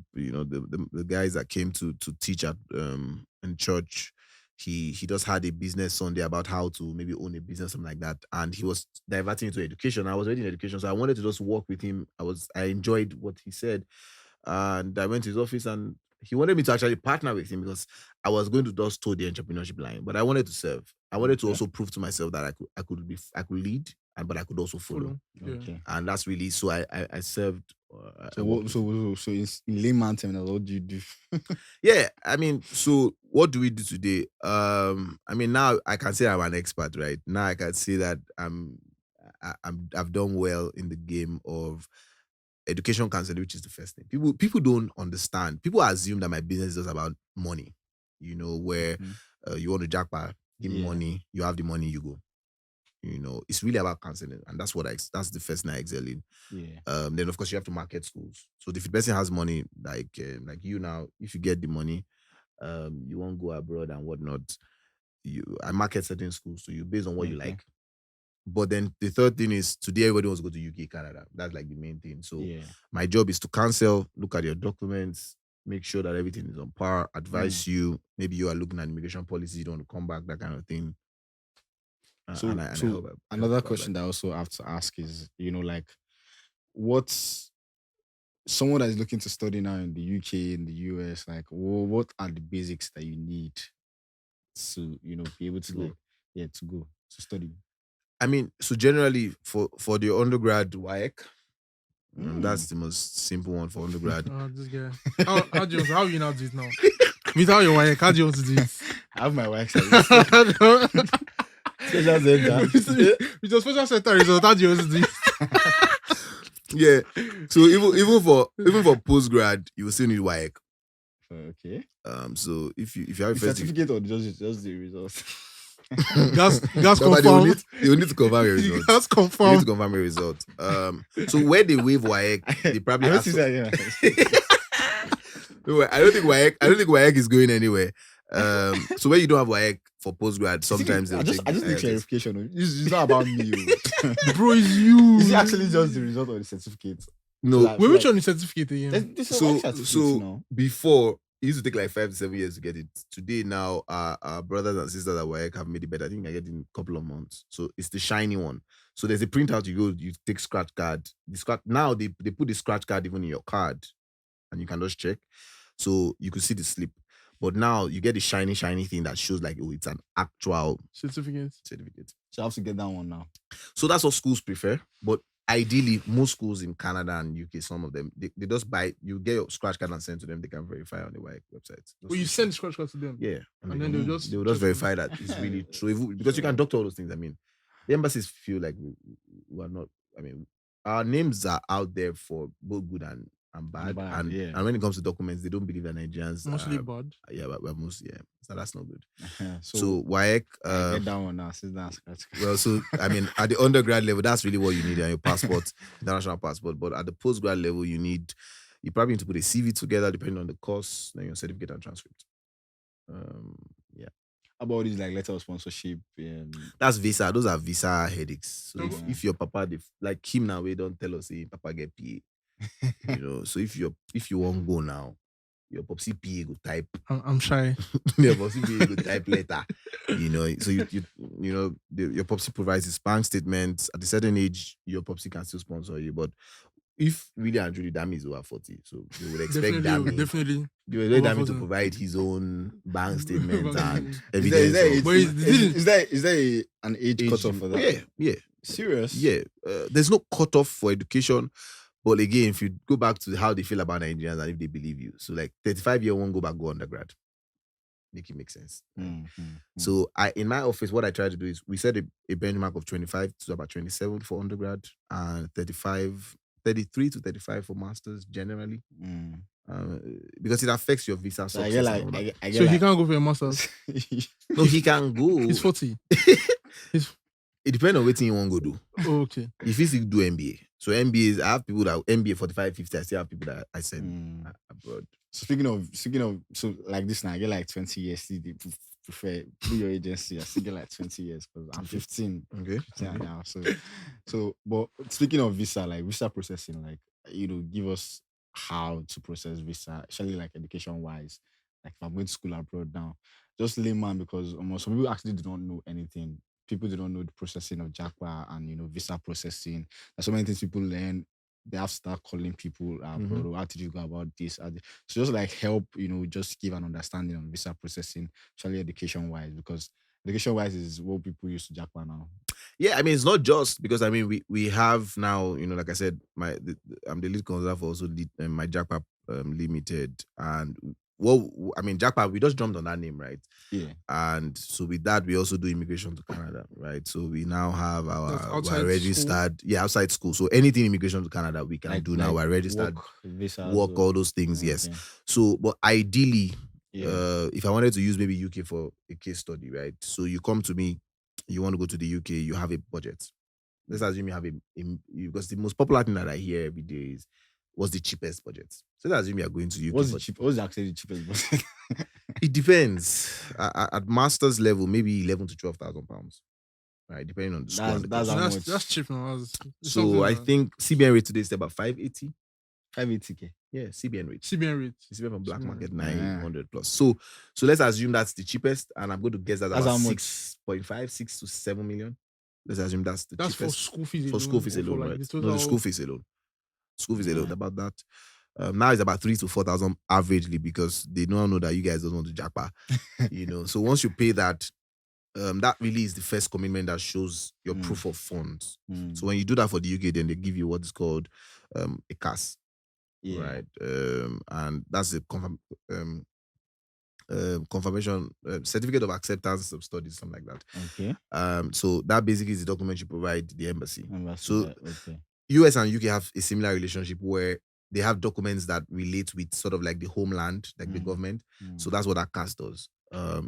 the guys that came to teach at in church. he just had a business Sunday about how to maybe own a business, something like that. And he was diverting into education. I was already in education, so I wanted to just work with him. I enjoyed what he said. And I went to his office and he wanted me to actually partner with him because I was going to just toe the entrepreneurship line, but I wanted to serve. I wanted to also prove to myself that I could lead, but I could also follow.
Yeah.
Okay.
And that's really so I served.
So in layman terms, what do you do?
Yeah, I mean, so what do we do today? I mean, now I can say I'm an expert, right? Now I can say that I've done well in the game of education counseling, which is the first thing. People don't understand. People assume that my business is just about money. You know, where you want to Japa, give me money, you have the money, you go. You know, it's really about counseling, and that's that's the first thing I excel in.
Yeah.
Then of course you have to market schools. So if the person has money, like you now, if you get the money, you won't go abroad and whatnot. I market certain schools to you based on what you like. But then the third thing is today everybody wants to go to UK, Canada. That's like the main thing. So my job is to counsel, look at your documents, make sure that everything is on par, advise you. Maybe you are looking at immigration policy, you don't want to come back, that kind of thing.
Another question that I also have to ask is, like, what's someone that is looking to study now in the UK, in the US, like, what are the basics that you need to, be able to go to study?
I mean, so generally for the undergrad WAEC, that's the most simple one for undergrad.
Oh, this guy. How you now do it now? Without your WAEC, how do you want to do it?
I have my WAEC. Special center.
With your special center result, how do you want to do it?
Yeah. So even for postgrad, you will still need WAEC.
Okay.
So if you have
a certificate or just the results.
That's confirm.
You need to confirm your results.
That's confirm.
You need to confirm your results. So where they waive WAEC, they probably ask. I don't think WAEC is going anywhere. So when you don't have WAEC for postgrad, sometimes
I just need clarification. It's not about me,
bro. It's you.
Is it actually just the result or the certificate?
No.
Which one is certificate again?
So before, it used to take like 5 to 7 years to get it. Today, now, our brothers and sisters at WAEC have made it better. I think I get it in a couple of months. So it's the shiny one. So there's a printout. You take scratch card. Now they put the scratch card even in your card, and you can just check. So you could see the slip. But now you get the shiny thing that shows like, oh, it's an actual
certificate.
So I have to get that one now.
So that's what schools prefer. But ideally, most schools in Canada and UK, some of them, they just buy, you get your scratch card and send to them, they can verify on the WAEC website.
Well, you send the scratch card to them?
Yeah.
And then they'll just
verify that it's really true. Because you can doctor all those things. I mean, the embassies feel like we are not, I mean, our names are out there for both good and bad. And when it comes to documents, they don't believe that Nigerians
mostly bad.
Yeah, but so that's not good.
So
WAEC,
get that one now.
Well, so I mean, at the undergrad level, that's really what you need on your passport, international passport. But at the postgrad level, you probably need to put a CV together, depending on the course, then your certificate and transcript.
About this like letter of sponsorship.
That's visa. Those are visa headaches. So if your papa, like him now, we don't tell us, hey, papa get PA. So if you won't go now, your popsy PA go type.
I'm shy.
Your popsy PA go type letter. So your popsy provides his bank statements. At a certain age, your popsy can still sponsor you. But if really and truly Dami is over 40, so you would expect
definitely.
You would expect Dami to provide his own bank statement and evidence.
Is there an age cutoff for that?
Yeah.
Serious?
Yeah. There's no cutoff for education. But again, if you go back to how they feel about Nigerians and if they believe you, so like 35-year won't go back, go undergrad. Make it make sense. So in my office, what I try to do is we set a benchmark of 25 to about 27 for undergrad and 33 to 35 for masters generally. Because it affects your visa success.
So he can't go for a master's?
No, he can go.
He's 40.
It depends on what you want to go do.
Oh, okay.
If he still do MBA. So MBAs, I have people that MBA 45, 50, I still have people that I send abroad.
So speaking of, so like this now, I get like 20 years. They prefer through your agency. I still get like 20 years because I'm 15.
Okay.
Now. So, but speaking of visa, like visa processing, like, give us how to process visa, especially like education wise. like if I'm going to school abroad now, just layman because some people actually do not know anything. People do not know the processing of Japa and visa processing. There's so many things people learn. They have to start calling people abroad. How did you go about this? So just like help, just give an understanding on visa processing, especially education wise, because education wise is what people use to Japa now.
Yeah, I mean, it's not just because I mean we have now, like I said, I'm the lead consultant for also MyJapa Limited, and I mean Japa, we just jumped on that name, right?
Yeah.
And so with that, we also do immigration to Canada, right? So we now have
outside
we're registered, outside school. So anything immigration to Canada we can do now. We're registered, work all those things, yes.
Okay.
So, but ideally, if I wanted to use maybe UK for a case study, right? So you come to me. You want to go to the UK, you have a budget. Let's assume you have because the most popular thing that I hear every day is what's the cheapest budget. So let's assume you are going to UK.
What's actually the cheapest budget?
It depends. At master's level, maybe 11 to 12,000 pounds, right? Depending on the school.
That's cheap now.
So I think CBN rate today is about 580.
580k.
Yeah, CBN rate.
CBN
from black market 900 plus. So let's assume that's the cheapest, and I'm going to guess that's about 6.5, 6 to 7 million. Let's assume that's the cheapest.
For school fees
alone. For school fees alone, right? No, the school fees alone. School fees alone. About that. Now it's about 3,000 to 4,000 averagely because they don't know that you guys don't want to Japa. So once you pay that, that really is the first commitment that shows your proof of funds. So when you do that for the UK, then they give you what is called a CAS. Yeah. Right. And that's a confirmation certificate of acceptance of studies, something like that.
Okay.
So that basically is the document you provide the embassy. So US and UK have a similar relationship where they have documents that relate with sort of like the homeland, like the government. So that's what that CAS does.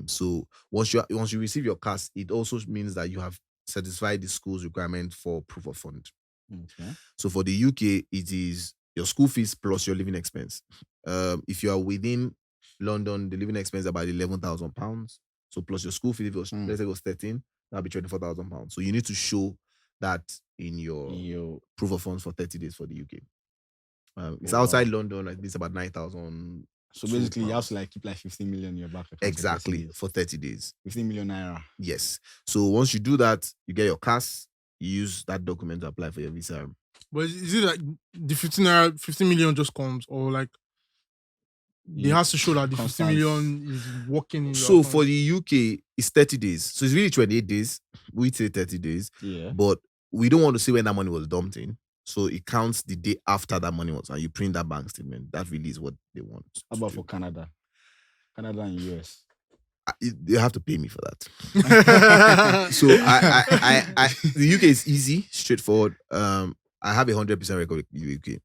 So once you receive your CAS, it also means that you have satisfied the school's requirement for proof of fund.
Okay.
So for the UK, it is your school fees plus your living expense. If you are within London, the living expense is about £11,000. So plus your school fee, if it was, let's say it was 13, that'll be £24,000. So you need to show that in your proof of funds for 30 days for the UK. It's outside London, like this about 9,000.
So basically, you have to keep 15 million in your bank account.
Exactly, for 30 days.
15 million naira.
Yes. So once you do that, you get your CAS, you use that document to apply for your visa.
But is it like the 15 million just comes, or like they have to show that the 50 million is working in your account?
For the UK, it's 30 days. So it's really 28 days. We say 30 days.
Yeah.
But we don't want to see when that money was dumped in. So it counts the day after that money was, and you print that bank statement. That really is what they want.
How about for Canada? Canada and US?
They have to pay me for that. So the UK is easy, straightforward. I have 100% record with the UK.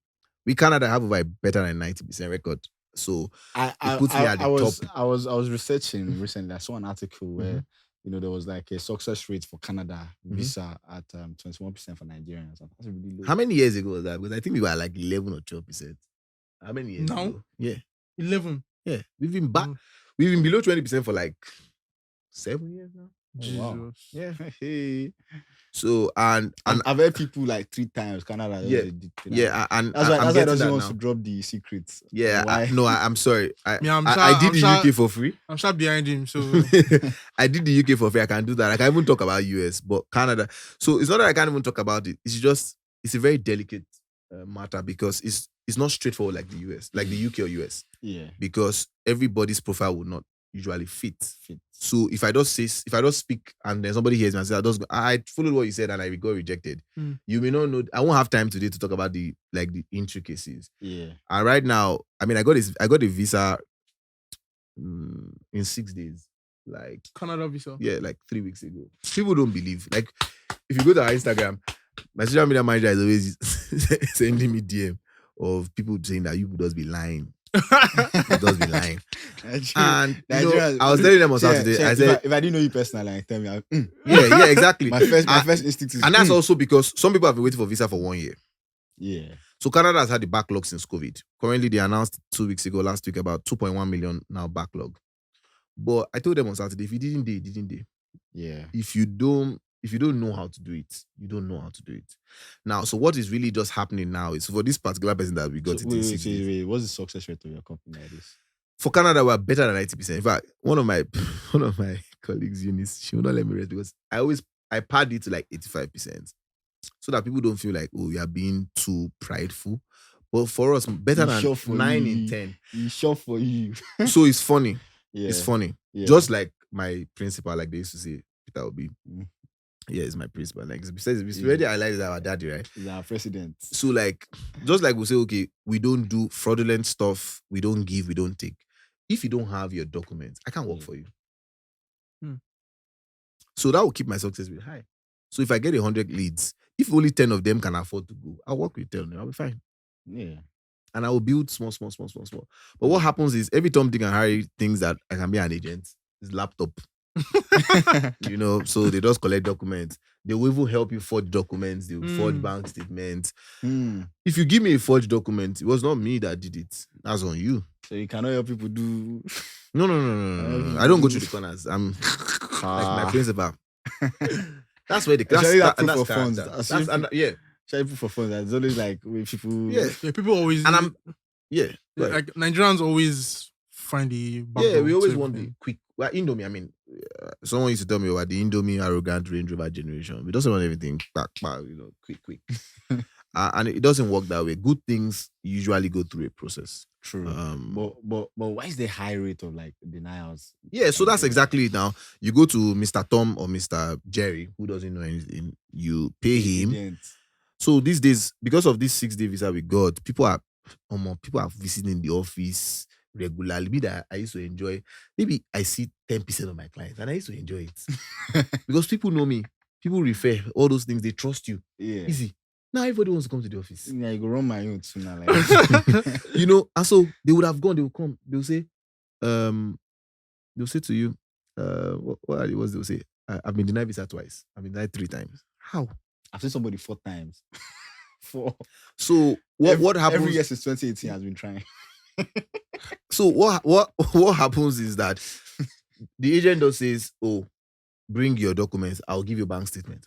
With Canada, I have over a better than 90% record. So it puts me at the top.
I was researching recently. I saw an article where there was like a success rate for Canada visa at 21% for Nigerians. That's really low.
How many years ago was that? Because I think we were like 11 or 12%. How many years ago? Yeah.
11.
Yeah. We've been back. We've been below 20% for like 7 years now.
Jesus.
Wow.
Yeah. Hey. So and
I've heard people like 3 times Canada.
Yeah. And
that's why I doesn't want to drop the secrets.
Yeah. I'm sorry. I did the UK for free.
I'm sure behind him. So
I did the UK for free. I can do that. I can even talk about US, but Canada. So it's not that I can't even talk about it. It's a very delicate matter because it's not straightforward like the US, like the UK or US.
Yeah.
Because everybody's profile would not usually fit. So if I don't speak and then somebody hears me and says, I followed what you said and I got rejected, you may not know. I won't have time today to talk about the intricacies.
Yeah.
And right now, I mean, I got a visa in 6 days. Like
Canada visa.
Yeah, like 3 weeks ago. People don't believe. Like if you go to our Instagram, my social media manager is always sending me DM of people saying that you would just be lying. It does be lying. And I was telling them on Saturday. I said,
if I didn't know you personally, tell me.
Yeah, exactly.
My first instinct is,
and that's also because some people have been waiting for visa for 1 year.
Yeah.
So Canada has had the backlog since COVID. Currently, they announced 2 weeks ago, last week, about 2.1 million now backlog. But I told them on Saturday, if you didn't do,
yeah.
If you don't know how to do it, you don't know how to do it. Now, so what is really just happening now is for this particular person that we got it in 6 days.
Wait, what's the success rate of your company like this?
For Canada, we're better than 90%. In fact, one of my colleagues, Eunice, she will not let me rest because I pad it to like 85%. So that people don't feel like, oh, you are being too prideful. But for us, better than 9 in 10.
He's sure for you.
So it's funny.
Yeah.
It's funny.
Yeah.
Just like my principal, like they used to say, Peter Obi.
Mm.
Yeah, it's my principal. Like besides, already I like our daddy, right?
He's our president.
So like, just like we say, okay, we don't do fraudulent stuff, we don't give, we don't take. If you don't have your documents, I can't work for you. So that will keep my success rate high. So if I get 100 leads, if only 10 of them can afford to go, I'll work with 10 of them. I'll be fine.
Yeah.
And I will build small. But what happens is every Tom, Dick, and Harry thinks that I can be an agent. It's laptop. So they just collect documents. They will even help you forge documents. They will forge bank statements. If you give me a forged document, it was not me that did it. That's on you.
So you cannot help people do...
No. I don't go to the corners. I'm like my principal. That's where the class...
That's
proof
of funds.
Yeah.
Shall proof of funds. It's always like when people...
Yeah,
people always...
And I'm... Yeah.
Like Nigerians always find the...
Yeah, we always want the quick... Well, Indomie, I mean, someone used to tell me about the Indomie arrogant Range Rover generation. We don't want everything back, quick. And it doesn't work that way. Good things usually go through a process.
True. But why is the high rate of like denials?
Yeah, so that's exactly it now. You go to Mr. Tom or Mr. Jerry, who doesn't know anything, you pay him. So these days, because of this 6-day visa we got, people are visiting the office regularly. Me that I used to enjoy. Maybe I see 10% of my clients and I used to enjoy it. Because people know me. People refer, all those things, they trust you.
Yeah.
Easy. Now everybody wants to come to the office.
Yeah, I go run my own too now. Like.
And so they would have gone, they will come, they'll say to you, what they'll say? I've been denied visa twice. I've been denied 3 times. How?
I've seen somebody 4 times. 4.
So what happens?
Every year since 2018 has been trying.
So what happens is that the agent does says, oh, bring your documents, I'll give you a bank statement.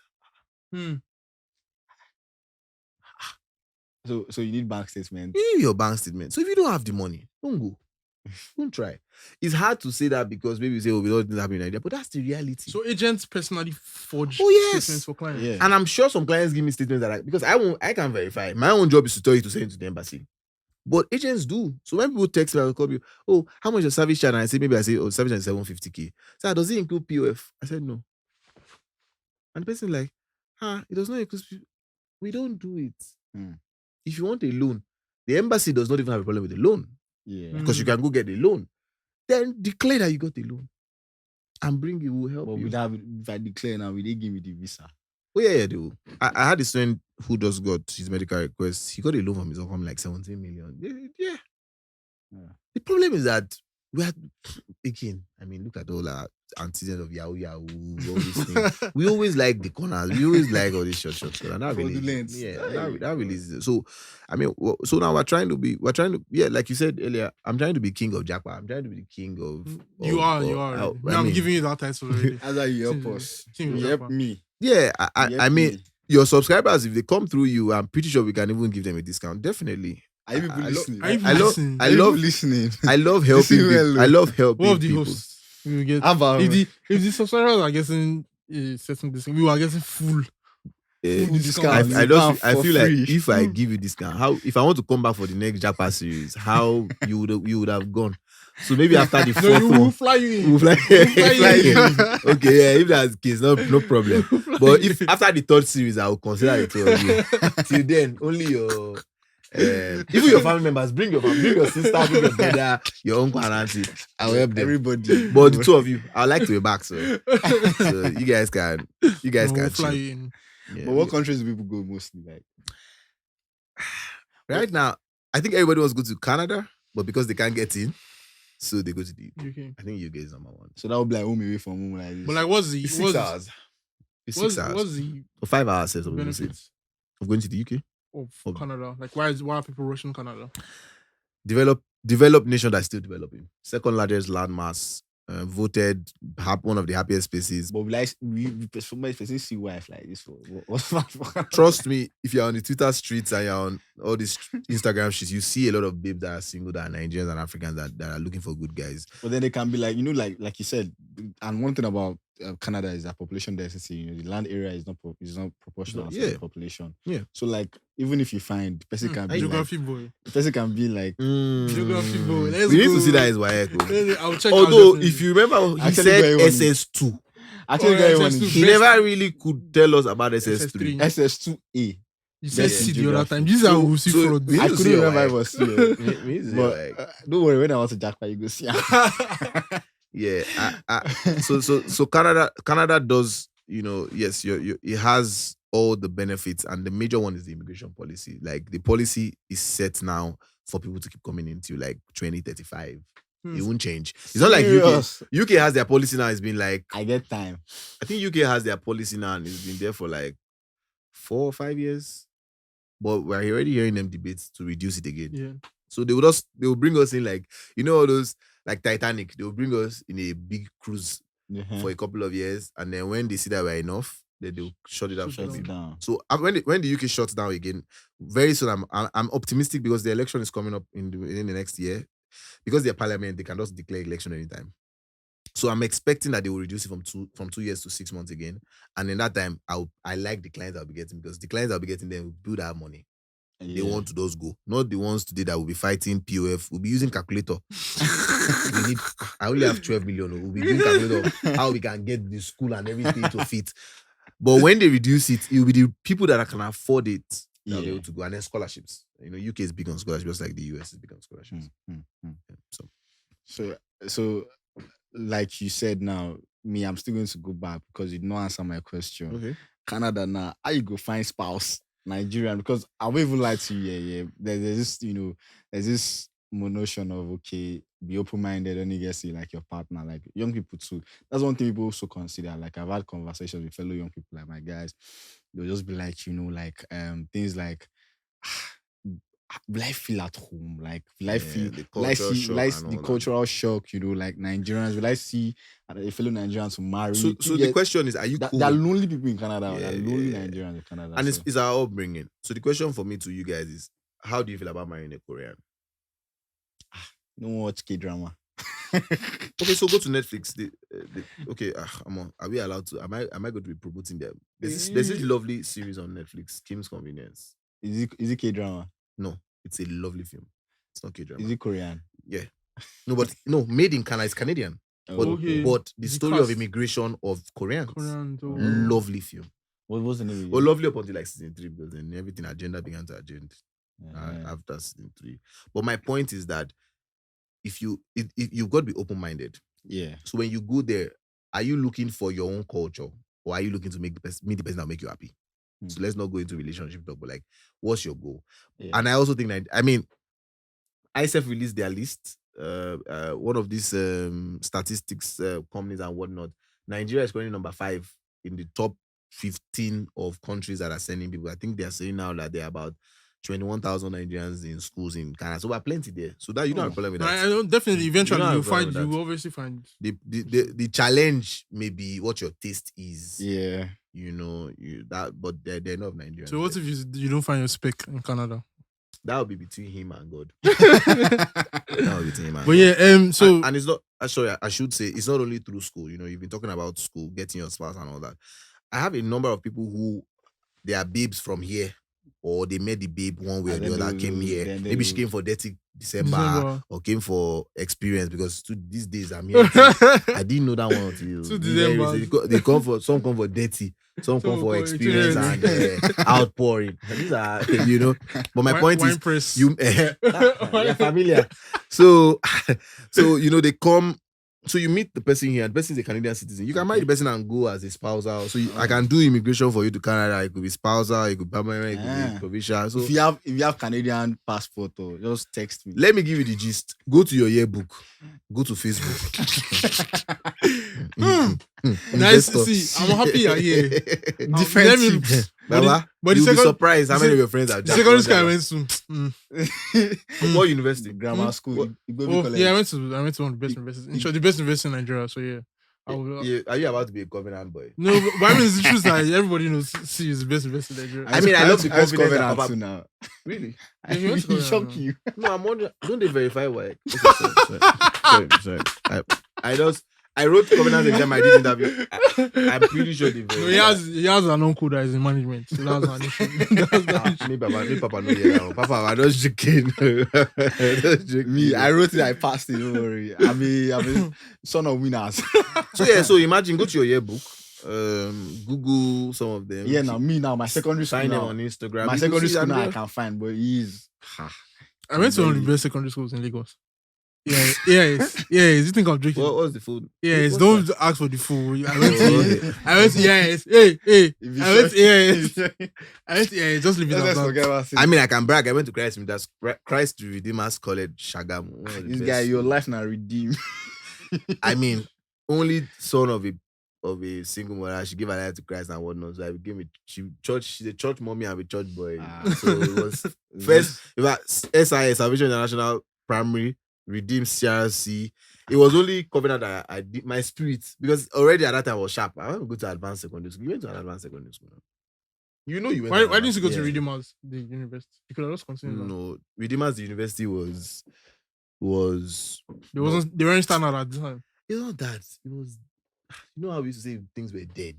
So you need bank statement.
You need your bank statement. So if you don't have the money, don't go. Don't try. It's hard to say that because maybe you say, oh, we don't have an idea, but that's the reality.
So agents personally forge statements for clients.
Yeah.
And I'm sure some clients give me statements that because I can verify. My own job is to tell you to send it to the embassy. But agents do. So when people text me, I will call you, oh, how much your service charge? And I say, oh, service charge is 750K. So does it include POF? I said, no. And the person like, it does not include POF. We don't do it. If you want a loan, the embassy does not even have a problem with the loan.
Yeah.
Because you can go get a loan. Then declare that you got a loan. And bring it will help you.
But if I declare now, will they give me the visa?
Oh, yeah, they will. I had a student who just got his medical request. He got a loan from his income like 17 million. Yeah. The problem is that we are, again, I mean, look at all our antecedents of Yahoo, all these things. We always like the corners. We always like all these short. And that really, that really is. So, I mean, so now we're trying to, like you said earlier, I'm trying to be king of Japa. I'm trying to be the king of.
You are. I'm giving you that title already.
As you help us. You help me.
Yeah, I mean, your subscribers, if they come through you, I'm pretty sure we can even give them a discount. Definitely.
Are you people listening?
I love
listening.
I love helping people. I love helping
One of the
people.
hosts we will get. If the subscribers are getting certain discount, we are getting full discount.
I feel like if I give you discount, if I want to come back for the next Japa series, how you would have gone. So maybe after the 4th one,
we'll fly you in.
We'll fly you. Okay, yeah, if that's the case, no problem. But if after the 3rd series, I will consider it to you. Till then, only your even your family members, bring your sister, bring your brother, your uncle and auntie. I'll help them.
Everybody.
But the 2 of you, I'd like to be back, so you guys can
fly in.
Yeah.
But what countries do people go mostly like?
Right now, I think everybody wants to go to Canada, but because they can't get in, so they go to the UK. I think UK is number 1.
So that would be like home away from home like this.
But like, what's the
6 hours? It's 6 hours.
What's the
5 hours of
benefits
of going to the UK?
Of Canada? Like, why are people rushing Canada?
Developed nation that's still developing. 2nd largest landmass voted one of the happiest places.
But we person see wife like this. What's that?
Trust me, if you're on the Twitter streets and you're on all these Instagram shit, you see a lot of babes that are single, that are Nigerians and Africans that are looking for good guys.
But then they can be like, like you said, and one thing about Canada is that population density. The land area is not proportional to the population.
Yeah.
So like, even if you find the person can be
geography
like,
boy.
the person can be like
Geography boy.
We need to see that as Wayeko.
I'll check.
Although, if you remember, he said SS2. He never really could tell us about SS3.
SS2A.
You said C the other time. These are who see fraud.
I couldn't remember if it was C. But don't worry, when I was to Japa, you go see.
Yeah. So Canada does, yes, it has all the benefits, and the major one is the immigration policy. Like, the policy is set now for people to keep coming into like 2035. It won't change. It's not like UK has their policy now. It's been like,
I get time.
I think UK has their policy now, and it's been there for like 4 or 5 years. But we're already hearing them debates to reduce it again.
Yeah.
So they will bring us in like, all those like Titanic. They will bring us in a big cruise for a couple of years, and then when they see that we're enough, then they'll shut it down. So when the UK shuts down again, very soon I'm optimistic, because the election is coming up in the next year. Because they're parliament, they can just declare election anytime. So I'm expecting that they will reduce it from 2 years to 6 months again. And in that time, I like the clients I'll be getting, because the clients I'll be getting, them will build our money. Yeah. They want to just go. Not the ones today that will be fighting POF. We'll be using calculator. I only have 12 million. We'll be using calculator how we can get the school and everything to fit. But when they reduce it, it will be the people that can afford it that will be able to go. And then scholarships. UK is big on scholarships, just like the US is big on scholarships.
So like you said now, I'm still going to go back because you did not answer my question.
Okay.
Canada now, how you go find spouse Nigerian? Because I won't even lie to you. There's this notion of, okay, be open-minded when you get to like your partner, like young people too. That's one thing people also consider. Like, I've had conversations with fellow young people, like my guys. They'll just be like, things like, will I feel at home? Like, will I feel the cultural shock, like Nigerians? Will I see a fellow Nigerians who marry?
So the question is, are you cool?
There are lonely people in Canada. There are lonely Nigerians in Canada.
And it's our upbringing. So the question for me to you guys is, how do you feel about marrying a Korean?
Don't watch K-drama.
Okay, so go to Netflix. Are we allowed to? Am I going to be promoting them? There's this lovely series on Netflix, Kim's Convenience.
Is it K-drama?
No, it's a lovely film. It's not K-drama.
Is it Korean?
Yeah. No, made in Canada. It's Canadian. But the story of immigration of Koreans. Lovely film.
What was the name?
Well, lovely up until like season 3, because then everything agenda began to agenda after season 3. But my point is that if you've got to be open-minded.
Yeah.
So when you go there, are you looking for your own culture, or are you looking to meet the person that will make you happy? So let's not go into relationship talk, but like, what's your goal? Yeah. And I also think that, ISF released their list. One of these statistics companies and whatnot. Nigeria is currently number 5 in the top 15 of countries that are sending people. I think they are saying now that there are about 21,000 Nigerians in schools in Canada. So we're plenty there. So that you don't have a problem with that.
I don't, definitely, eventually you will obviously find.
The challenge may be what your taste is.
Yeah.
But they're enough Nigerians.
So what if you don't find your spec in Canada?
That would be between him and God. That would be between him and
God. Yeah, so
and it's not. Sorry, I should say it's not only through school. You've been talking about school, getting your spouse and all that. I have a number of people who they are babes from here, or they met the babe one way or the other, came here. Maybe she came for dirty December or came for experience, because these days I'm here. I didn't know that one until December. They come for dirty, some come for experience and outpouring. These are, But my point is, you're familiar. So they come. So you meet the person here, and the person is a Canadian citizen. You can marry the person and go as a spousal. So I can do immigration for you to Canada. It could be spousal, it could be permanent, it could be provincial. So
if you have Canadian passport, just text me.
Let me give you the gist. Go to your yearbook. Go to Facebook.
Nice to see. I'm happy you're here.
Baba,
but the
you'll be
second-
surprised how many of your friends are
the secondary school I went to.
What university?
Grammar school. Igbobi
Oh,
College.
yeah, I went to one of the best universities. The best university in Nigeria. So yeah.
Are you about to be a Covenant boy?
No, but I mean it's the truth that everybody knows C is the best university in Nigeria.
I mean, I love the
I was
confidence that
Covenant
Papa-
too now.
Really?
Yeah, you went to
He
Covenant,
shocked
no.
you.
No, I'm wondering. Don't they verify why? Okay, sorry. I wrote Covenant exam. I did interview. I'm pretty sure they
No,
verified.
he has an uncle that is in management. So that's an issue. That's the issue.
Me, Papa, no, yeah, Papa, I'm not joking. Just joking.
Me, I wrote it. I passed it. Don't worry. I'm a son of winners.
So imagine, go to your yearbook, Google some of them.
Yeah, now my secondary school
Sign them
now.
on Instagram.
My
You
secondary
see
school
them
now I
there.
can find, but he's
I went to one of the best secondary schools in Lagos. Yeah. You think I'm joking?
What's the food?
Yes,
What's
don't
that?
ask for the food. I
Oh,
went to yes. Hey.
If you
I went
shock-
to yes. I went to yes. Just leave it
Let's
at
forget
that.
about it.
I mean, I can brag. I went to Christ Redeemer's College, Shagamu. One of the
This
best
guy, your
schools.
life now redeem.
I mean, only son of a single mother. She gave her life to Christ and whatnot. So I became she's a church mommy and a church boy. So it was first, it was SIS, Salvation International Primary, Redeem CRC. It was only Covenant that I did my spirit, because already at that time I was sharp. I want to go to advanced secondary school. You went to an advanced secondary school now. You know you went.
Why didn't you go to Redeemers, the university? You could have just continued. that.
No, Redeemers, the university was
They weren't standard at the time.
it's not that. It was, you know how we used to say things were dead.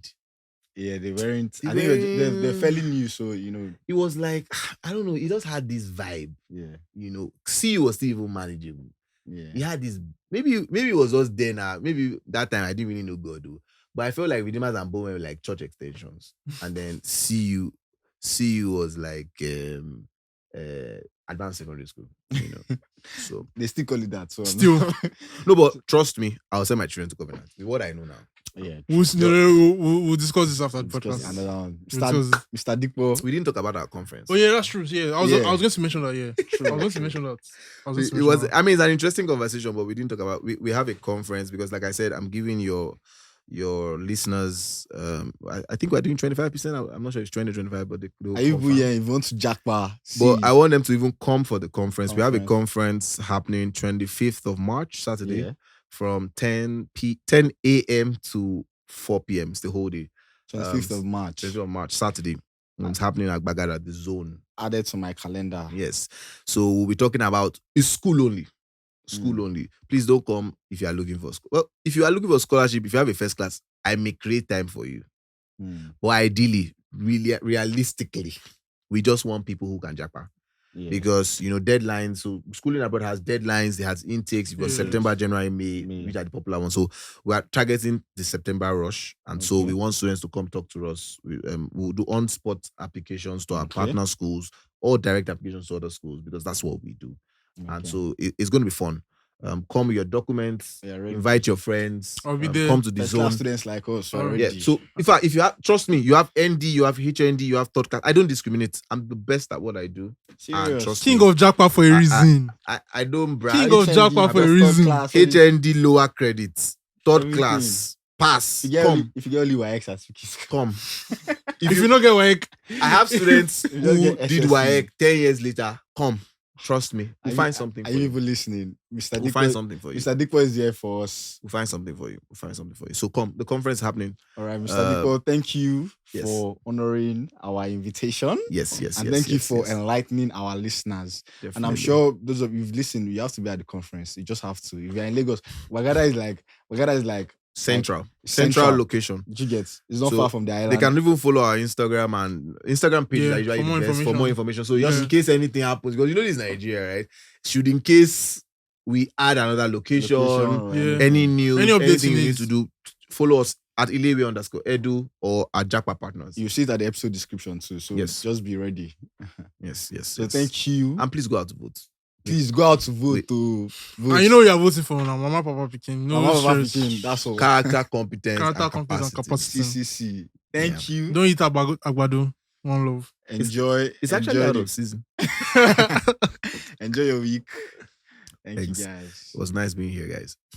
Yeah, they weren't.
They
I think they're
weren't-
fairly new, so you know.
It was like, I don't know, it just had this vibe,
Yeah,
you know. C was still even manageable.
yeah.
He had this, maybe it was just then. Maybe that time I didn't really know God, though. But I felt like Redeemers and Bowman were like church extensions, and then CU was like advanced secondary school, you know. So
They still call it that. So
Still.
no, but trust me, I'll send my children to Covenant with what I know now.
yeah.
We'll discuss this after the
Discuss
podcast.
another one.
Because-
Mr. Dikpo.
We didn't talk about our conference.
Oh yeah, that's true. Yeah, I was
Yeah.
going to mention that. Yeah, I was going to mention that.
It was. I mean, it's an interesting conversation, but we didn't talk about. We have a conference because, like I said, I'm giving your listeners. I think we're doing 25%. I'm not sure it's 20-25, but they
Are you here? If you want to Japa,
But I want them to even come for the conference. We have a
Conference.
conference happening 25th of March, Saturday,
Yeah.
from 10 a.m. to 4 p.m. It's the whole day.
25th of March.
25th of March, Saturday. And it's happening at Gbagada, the zone.
Added to my calendar.
Yes. So we'll be talking about it's school only. School only. Please don't come if you are looking for school. Well, if you are looking for scholarship, if you have a first class, I may create time for you.
Mm.
But ideally, really realistically, we just want people who can Japa.
Yeah.
Because you know deadlines. So schooling abroad has deadlines. It has intakes. You've got
Yes.
September, January, May, which are the popular ones. So we are targeting the September rush, and so
Okay.
we want students to come talk to us. We'll do on-spot applications to our
Okay.
partner schools or direct applications to other schools because that's what we do. And
Okay.
so it's going to be fun. Come with your documents.
Yeah, ready.
Invite your friends.
I'll be there.
Come to the
First class
zone.
students like us. So
Already.
Yeah. So if you have, trust me, you have ND, you have HND, you have third class. I don't discriminate. I'm the best at what I do. And
Serious.
trust
King
me,
of Japa for a reason.
I don't brag.
King of Japa for a
third
reason.
class,
HND lower credits, third
Everything.
class, pass.
If you get
Come,
if you get only YX certificates,
come.
If you not get work,
I have students
You just
who
get
did
SSC.
YX 10 years later. Come, trust me.
Are
We'll
you-
find something
Are
for
you
you.
even listening? Mr.
We'll find
Dikpo,
something for you.
Mr. Dikpo is here for us.
We'll find something for you. We'll find something for you. So come, the conference is happening.
All right, Mr.
Uh,
Dikpo, thank you
yes.
for honoring our invitation.
Yes.
And thank you for enlightening our listeners. And I'm
Definitely.
sure those of you've listened, you have to be at the conference. You just have to. If you're in Lagos, Gbagada is like
Central
central.
location.
You get. It's not
So
far from the island.
They can even follow our Instagram and Instagram pages
Yeah,
are usually
for more
the best for more information. So just
Yeah.
in case anything happens, because you know this is Nigeria, right? Should in case we add another location,
or
Yeah.
anything.
any news,
Any updates
anything
you
you
need.
need to do, follow us at Ile-Iwe_Edu or at Japa Partners.
You see it at the episode description too. So
Yes.
just be ready.
Yes.
So thank you.
And please go out to vote.
Please go out to vote
Wait.
to vote.
and you know you are voting for now. Mama, Papa, Peking. No
Mama, Papa,
stress.
Pikin, that's all.
Character, competence,
Character,
and
competence, and
capacity.
capacity.
CCC. Thank you.
Don't eat agbado. One love.
Enjoy.
It's actually
enjoy
out
the-
of season.
Enjoy your week. Thank
Thanks.
you guys.
It was nice being here, guys.